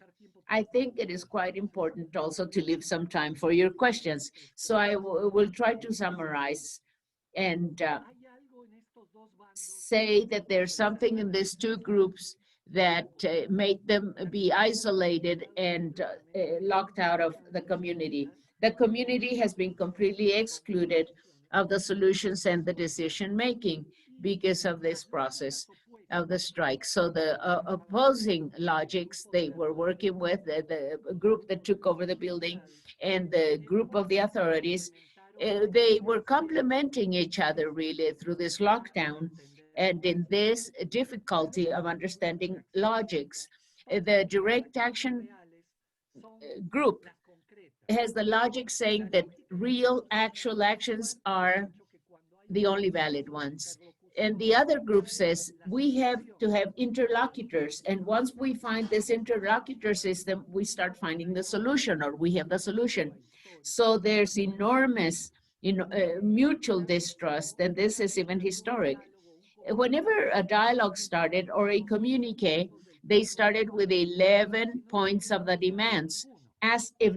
I think it is quite important also to leave some time for your questions. So I will try to summarize and say that there's something in these two groups that make them be isolated and locked out of the community. The community has been completely excluded of the solutions and the decision making because of this process of the strike. So the opposing logics they were working with, the group that took over the building and the group of the authorities, they were complementing each other really through this lockdown. And in this difficulty of understanding logics, the direct action group has the logic saying that real actual actions are the only valid ones. And the other group says we have to have interlocutors. And once we find this interlocutor system, we start finding the solution, or we have the solution. So there's enormous mutual distrust, and this is even historic. Whenever a dialogue started or a communique, they started with 11 points of the demands, as if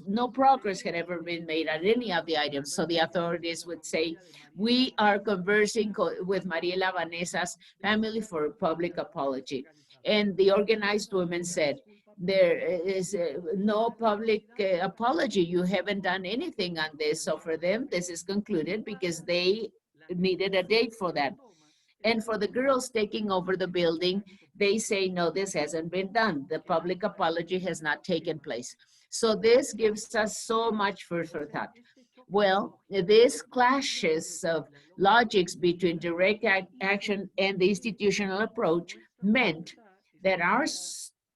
no progress had ever been made on any of the items. So the authorities would say, we are conversing with Mariela Vanessa's family for a public apology. And the organized women said, there is no public apology. You haven't done anything on this. So for them, this is concluded because they needed a date for that. And for the girls taking over the building, they say, no, this hasn't been done. The public apology has not taken place. So this gives us so much food for thought. Well, this clashes of logics between direct action and the institutional approach meant that our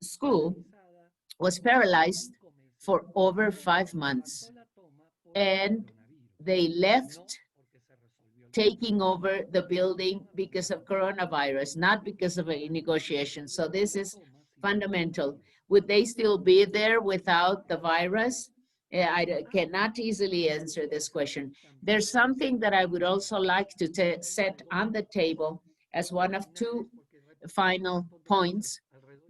school was paralyzed for over 5 months. And they left taking over the building because of coronavirus, not because of a negotiation. So this is fundamental. Would they still be there without the virus? I cannot easily answer this question. There's something that I would also like to set on the table as one of two final points,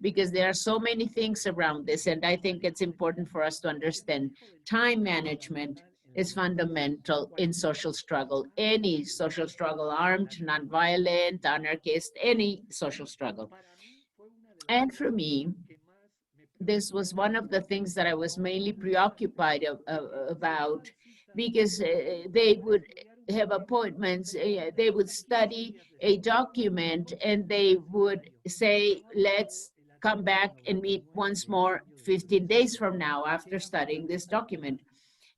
because there are so many things around this, and I think it's important for us to understand. Time management is fundamental in social struggle, any social struggle, armed, nonviolent, anarchist, any social struggle. And for me, this was one of the things that I was mainly preoccupied about, because they would have appointments, they would study a document and they would say, let's come back and meet once more 15 days from now after studying this document.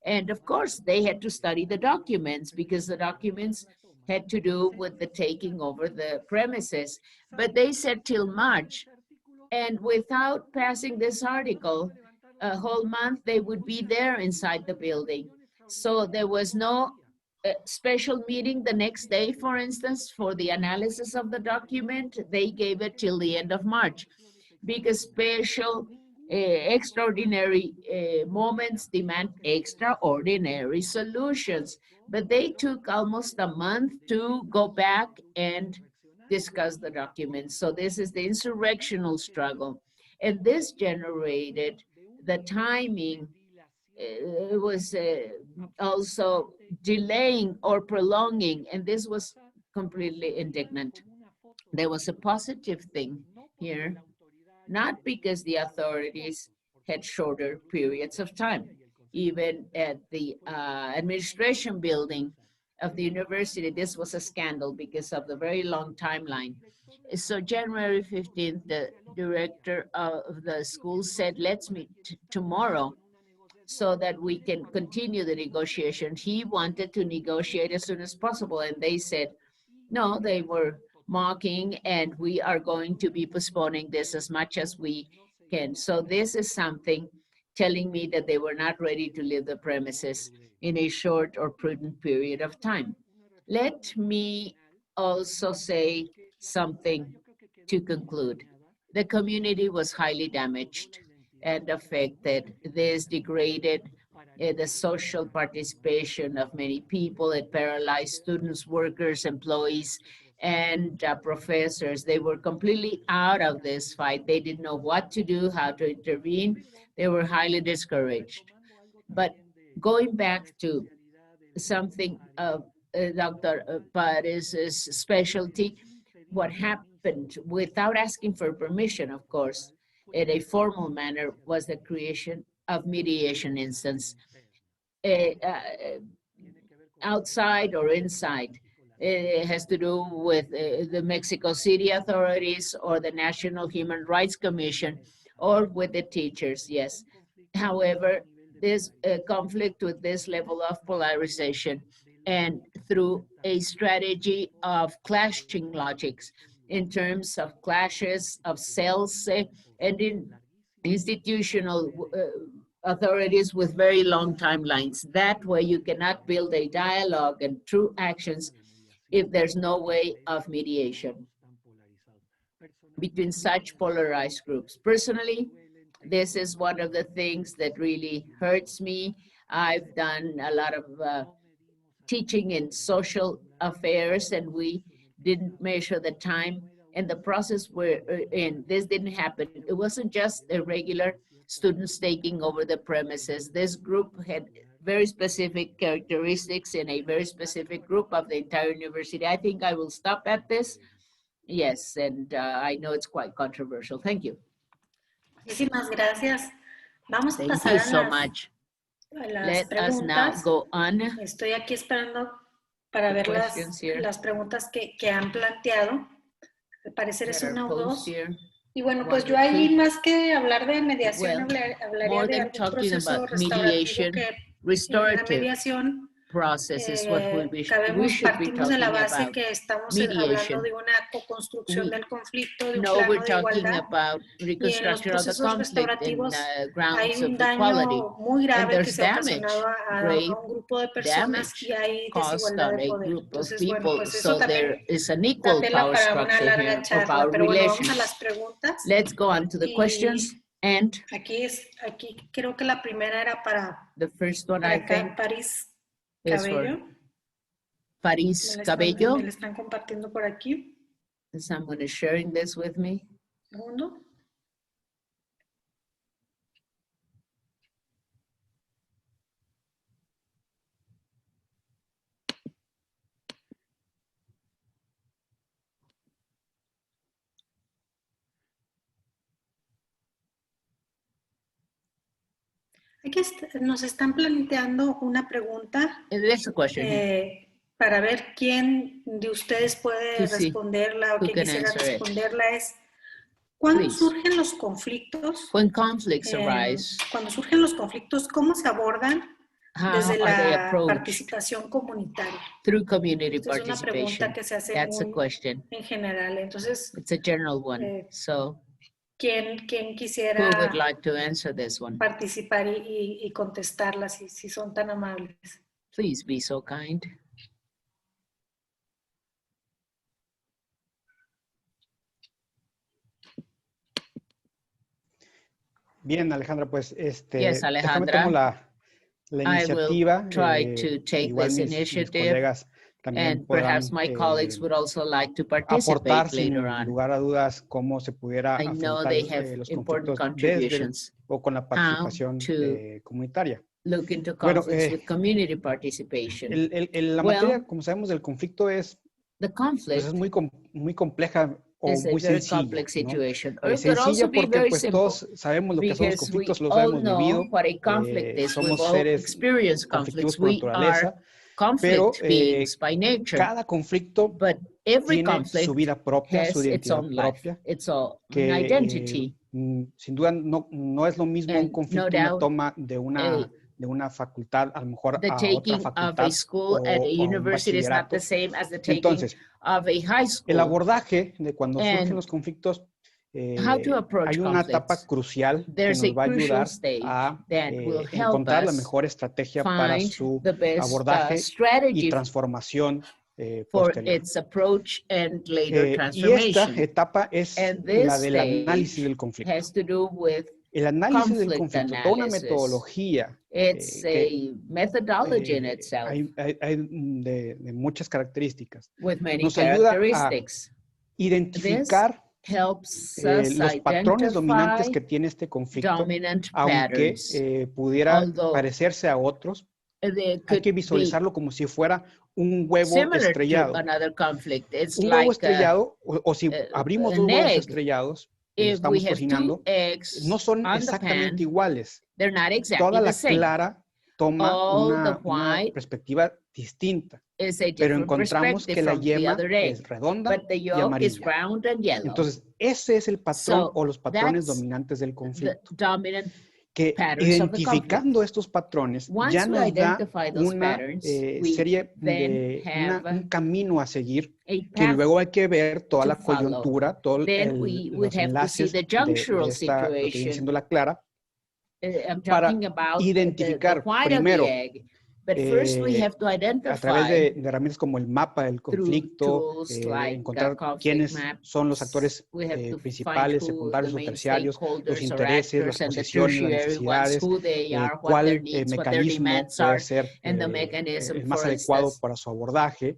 And of course, they had to study the documents because the documents had to do with the taking over the premises. But they said till March. And without passing this article, a whole month, they would be there inside the building. So there was no special meeting the next day, for instance, for the analysis of the document. They gave it till the end of March because special extraordinary moments demand extraordinary solutions. But they took almost a month to go back and discuss the documents. So this is the insurrectional struggle. And this generated the timing it was also delaying or prolonging, and this was completely indignant. There was a positive thing here, not because the authorities had shorter periods of time. Even at the administration building of the university, this was a scandal because of the very long timeline. So January 15th, the director of the school said, let's meet tomorrow so that we can continue the negotiation. He wanted to negotiate as soon as possible, and they said, no, they were mocking, and we are going to be postponing this as much as we can. So this is something telling me that they were not ready to leave the premises in a short or prudent period of time. Let me also say something to conclude. The community was highly damaged and affected. This degraded the social participation of many people. It paralyzed students, workers, employees, and professors. They were completely out of this fight. They didn't know what to do, how to intervene. They were highly discouraged. But going back to something of Dr. Perez's specialty, what happened without asking for permission, of course, in a formal manner, was the creation of mediation instance, outside or inside. It has to do with the Mexico City authorities or the National Human Rights Commission or with the teachers, yes. However, this conflict with this level of polarization and through a strategy of clashing logics in terms of clashes of cells and in institutional authorities with very long timelines. That way you cannot build a dialogue and true actions if there's no way of mediation between such polarized groups. Personally, this is one of the things that really hurts me. I've done a lot of teaching in social affairs, and we didn't measure the time and the process we're in. This didn't happen. It wasn't just a regular students taking over the premises. This group had very specific characteristics in a very specific group of the entire university. I think I will stop at this. Yes, and I know it's quite controversial. Thank you. Muchísimas gracias. Vamos a pasar Thank you so much. Let us now go on. Estoy aquí esperando para ver las preguntas que han planteado. Al parecer es una o dos. Y bueno, pues yo ahí más que hablar de mediación, hablaría de algún proceso restaurativo que la mediación partimos de la base que estamos hablando de una co-construcción del conflicto, de un plano de igualdad, y en los procesos restaurativos hay un daño muy grave que se ha ocasionado a un grupo de personas y hay desigualdad de poder. Entonces, bueno, pues eso también da tela para una larga charla, pero bueno, vamos a las preguntas. Let's go on to the questions. And aquí creo que la primera era para París Cabello. París Cabello. Me lo están compartiendo por aquí. Is someone is sharing this with me? Segundo. Aquí nos están planteando una pregunta para ver quién de ustedes puede responderla o quién quisiera responderla. Es, ¿cuándo surgen los conflictos? Cuando surgen los conflictos, ¿cómo se abordan desde la participación comunitaria? Through community es una pregunta que se hace en general. Entonces, it's a general one. ¿Quién quisiera who would like to answer this one? Participar y contestarla si son tan amables? Please be so kind. Bien, Alejandra, pues yes, Alejandra, tomo la iniciativa. I will try to take this initiative. And perhaps my colleagues would also like to participate later on. Sin lugar a dudas, cómo se pudiera I know they have los important conflictos contributions o con la participación comunitaria. look into conflicts with community participation. La materia, como sabemos, del conflicto es, pues es muy compleja o muy sencilla, ¿no? Sencilla porque pues todos sabemos lo que son los conflictos, los hemos vivido, somos seres conflictivos por naturaleza, pero cada conflicto tiene su vida propia, su identidad propia, que sin duda no es lo mismo un conflicto, una toma de una facultad, a lo mejor a otra facultad o un bachillerato. Entonces, el abordaje de cuando surgen los conflictos, hay una etapa crucial que nos va a ayudar a encontrar la mejor estrategia para su abordaje y transformación posterior. Y esta etapa es la del análisis del conflicto. El análisis del conflicto, toda una metodología hay de muchas características. Nos ayuda a identificar los patrones dominantes que tiene este conflicto, aunque pudiera parecerse a otros. Hay que visualizarlo como si fuera un huevo estrellado. Un huevo estrellado, o si abrimos dos huevos estrellados, estamos cocinando, no son exactamente iguales. Toda la clara toma una perspectiva distinta, pero encontramos que la yema es redonda y amarilla. Entonces, ese es el patrón o los patrones dominantes del conflicto. Que identificando estos patrones ya nos da una serie de un camino a seguir, que luego hay que ver toda la coyuntura, todos los enlaces de esta, lo que viene siendo la clara, para identificar primero a través de herramientas como el mapa del conflicto, encontrar quiénes son los actores principales, secundarios o terciarios, los intereses, las posiciones, las necesidades, cuál mecanismo puede ser el más adecuado para su abordaje.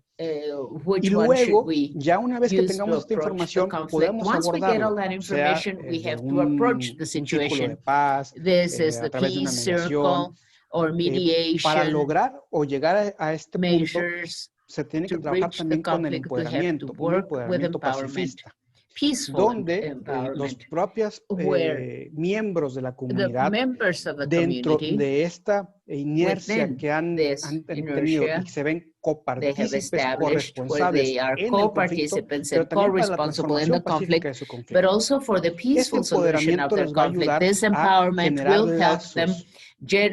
Y luego, ya una vez que tengamos esta información, podemos abordarlo, sea un círculo de paz, a través de una mediación. Para lograr o llegar a este punto, se tiene que trabajar también con el empoderamiento, un empoderamiento pacifista, donde los propios miembros de la comunidad, dentro de esta inercia que han tenido y que se ven copartícipes corresponsables en el conflicto, pero también para la transformación pacífica de su conflicto. Este empoderamiento les va a ayudar a generar lazos que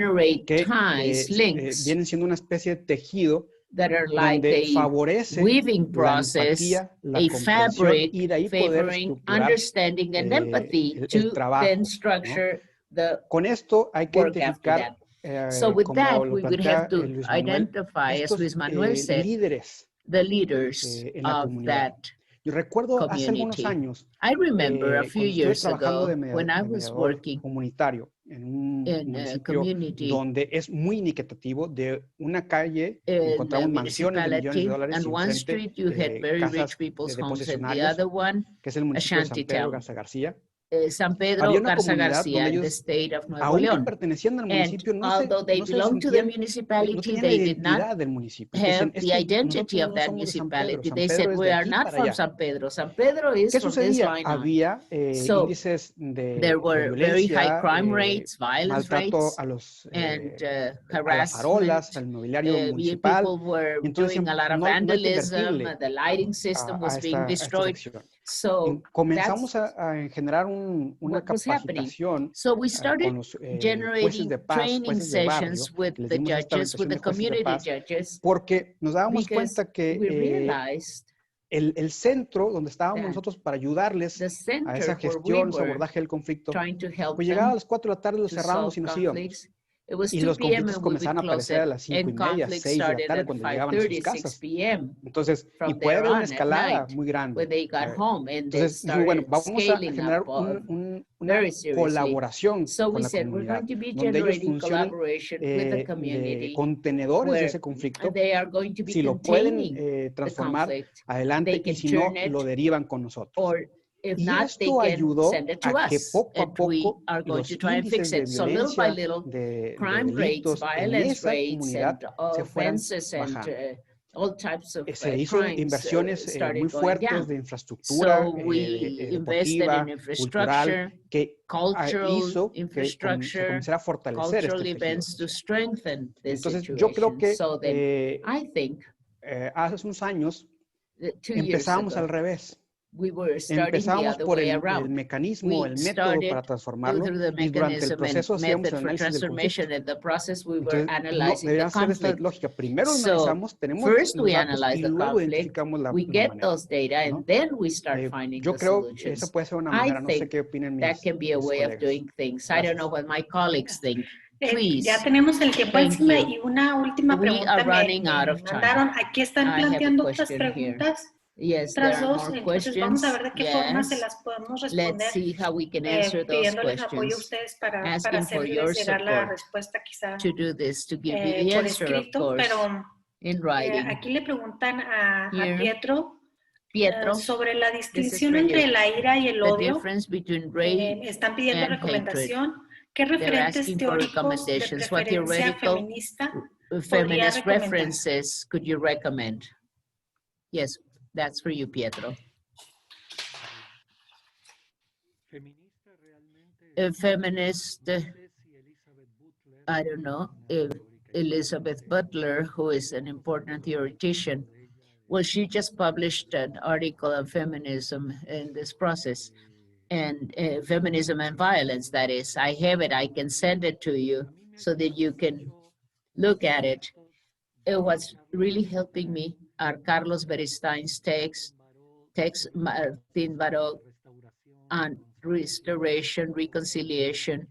vienen siendo una especie de tejido donde favorece la empatía, la comprensión y de ahí poder estructurar el trabajo, ¿no? Con esto hay que identificar, como lo plantea Luis Manuel, estos líderes en la comunidad. Yo recuerdo hace algunos años, cuando estuve trabajando de mediador comunitario en un municipio donde es muy indicativo, de una calle encontramos mansiones de millones de dólares y enfrente casas de posesionarios, que es el municipio de San Pedro Garza San Pedro Garza García, in the state of Nuevo León. Pertenecían al municipio, although they belong to the municipality, they did not have the identity of that municipality. They said, we are not from San Pedro. San Pedro is from this line on. So there were very high crime rates, violence rates, and harassment. People were doing a lot of vandalism. The lighting system was being destroyed. So comenzamos a generar una capacitación con los jueces de paz, jueces de barrio, les dimos esta orientación de jueces de paz, porque nos dábamos cuenta que el centro donde estábamos nosotros para ayudarles a esa gestión, ese abordaje del conflicto, pues llegaba a las 4 de la tarde, los cerrábamos y nos íbamos. Y los conflictos comenzaban a aparecer a las 5:30, 6 de la tarde cuando llegaban a sus casas. Entonces, y puede haber una escalada muy grande. Entonces, bueno, vamos a generar una colaboración con la comunidad, donde ellos funcionan contenedores de ese conflicto, si lo pueden transformar adelante y si no, lo derivan con nosotros. If Y not, they esto can ayudó send it to a que us, poco a and we poco are going los to try and fix índices de it. So little by violencia, little, de crime rates, delitos en violence esa rates, comunidad and se fueran offenses, and bajando. all types of Se hizo crimes inversiones muy started going fuertes down. de infraestructura So we invested deportiva, in cultural, infrastructure, que cultural hizo que se infrastructure, comenzara a fortalecer cultural este tejido events to social. strengthen the Entonces, yo creo situation. que So then I think hace unos años 2 years empezábamos ago, al revés. we were starting the Empezamos other por way el around. mecanismo, el método para transformarlo, Through the y durante el mechanism and proceso hacíamos method el for análisis del conflicto. transformation. In the process, we were Entonces, no, analyzing the debería ser de esta conflict. lógica. Primero So analizamos, tenemos first los we datos analyze y the luego conflict, identificamos la we get manera, those data, ¿no? and then we start finding Yo the creo que esa solutions. puede ser una I manera, no sé think qué opinen that mis can be a way of colegas. doing things. I don't know what my colleagues think. Please. Ya tenemos el tiempo Thank encima you. y una última We pregunta are me running out of time. mandaron. Aquí están I have a planteando otras question here. preguntas. Yes, there Otras are dos, more entonces vamos a questions. ver de qué forma se Yes. las podemos Let's responder, see how we can answer those pidiéndoles apoyo a questions. ustedes para Asking for your hacerles llegar la support respuesta quizá to do this, to give you the por answer, of escrito, course, pero in writing. aquí le preguntan a Here, Pietro sobre la this is distinción for entre you. la ira y el The odio. difference between rage Están pidiendo and hatred. recomendación. ¿Qué They're referentes asking for teóricos de recommendations. What preferencia theoretical feminista podría feminist recomendar? references could you recommend? Yes, that's for you, Pietro. A feminist, I don't know if Elizabeth Butler, who is an important theoretician, well, she just published an article on feminism in this process, and feminism and violence, that is. I have it, I can send it to you so that you can look at it. What's really helping me are Carlos Beristáin's text Martin Baró on restoration, reconciliation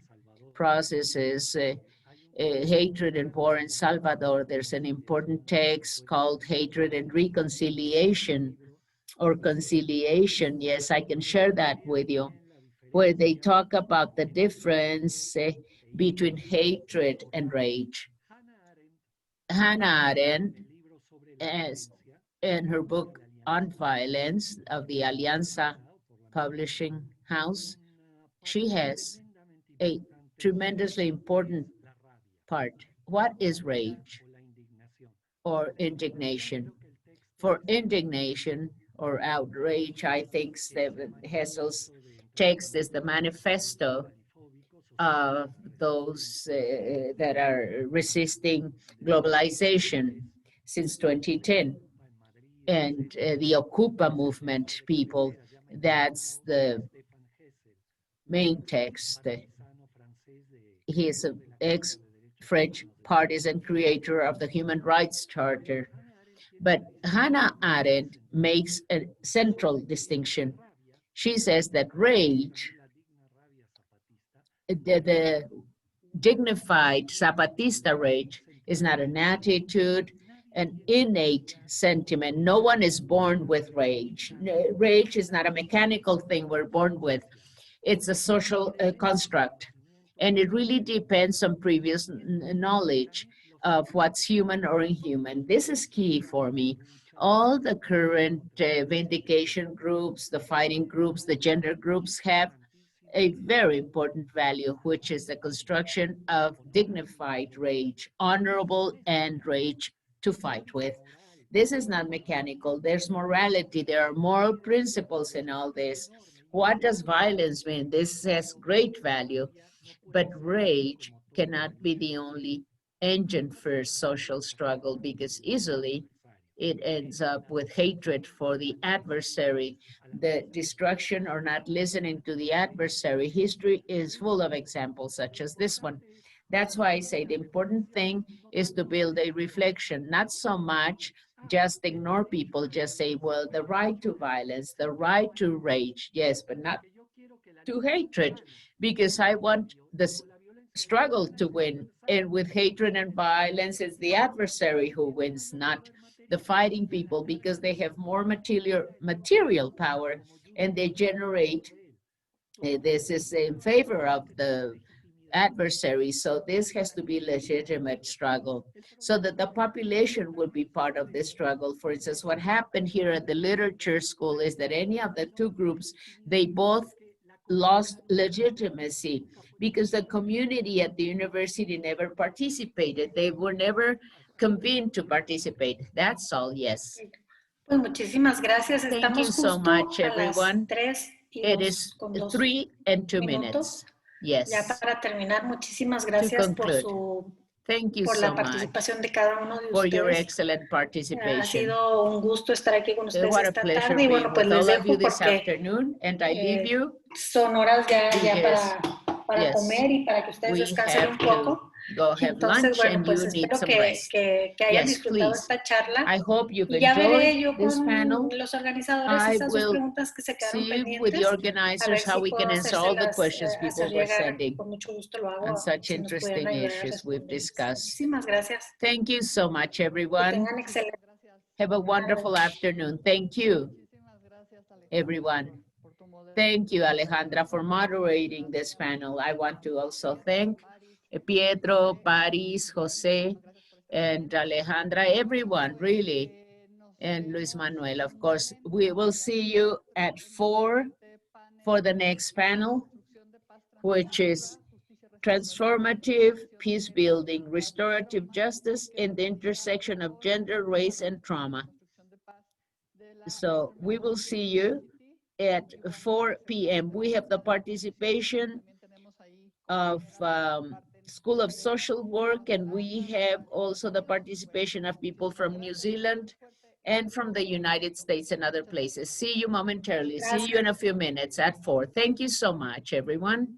processes, hatred and war in Salvador. There's an important text called Hatred and Reconciliation, or Conciliation. Yes, I can share that with you, where they talk about the difference between hatred and rage. Hannah Arendt, as in her book on violence of the Alianza Publishing House, she has a tremendously important part. What is rage or indignation? For indignation or outrage, I think Hessel's text is the manifesto of those that are resisting globalization since 2010. And the Ocupa movement people, that's the main text. He is an ex-French partisan creator of the Human Rights Charter. But Hannah Arendt makes a central distinction. She says that rage, the dignified Zapatista rage, is not an attitude, an innate sentiment. No one is born with rage. Rage is not a mechanical thing we're born with. It's a social construct. And it really depends on previous knowledge of what's human or inhuman. This is key for me. All the current vindication groups, the fighting groups, the gender groups have a very important value, which is the construction of dignified rage, honorable and rage to fight with. This is not mechanical. There's morality. There are moral principles in all this. What does violence mean? This has great value, but rage cannot be the only engine for social struggle, because easily it ends up with hatred for the adversary, the destruction or not listening to the adversary. History is full of examples such as this one. That's why I say the important thing is to build a reflection, not so much just ignore people, just say, well, the right to violence, the right to rage, yes, but not to hatred, because I want this struggle to win. And with hatred and violence, it's the adversary who wins, not the fighting people, because they have more material power and they generate, this is in favor of the adversaries. So this has to be legitimate struggle so that the population will be part of the struggle. For instance, what happened here at the literature school is that any of the two groups, they both lost legitimacy because the community at the university never participated. They were never convened to participate. That's all, yes. Pues muchísimas gracias. Thank you so much, everyone. It is 3 and 2 minutes. Yes. Ya para terminar, muchísimas gracias por su Thank you por so la participación de cada uno de for ustedes. your excellent participation. Ha sido un gusto estar aquí con ustedes What a esta pleasure tarde y bueno, pues les dejo this porque afternoon, and I leave you. Son horas ya para comer y para que ustedes descansen un poco. Go have Entonces, lunch bueno, and pues you need espero some rest. que hayan Yes, disfrutado please. esta charla. I hope you've Y ya veré yo enjoyed this con panel. los organizadores I esas dos will preguntas que se quedaron see pendientes. with the A ver organizers how si we can puedo answer all the hacérselas, questions people were llegar. sending Con mucho gusto lo hago. on such Si nos interesting pudieran ayudar a issues we've responderles. discussed. Muchísimas gracias. Thank you so much, Que everyone. tengan excelente. Have a wonderful afternoon. Thank you, everyone. Thank you, Alejandra, for moderating this panel. I want to also thank Pietro, Paris, Jose, and Alejandra, everyone, really, and Luis Manuel, of course. We will see you at 4 for the next panel, which is Transformative Peace Building, Restorative Justice in the Intersection of Gender, Race, and Trauma. So we will see you at 4 p.m. We have the participation of School of Social Work, and we have also the participation of people from New Zealand and from the United States and other places. See you momentarily. See you in a few minutes at 4. Thank you so much, everyone.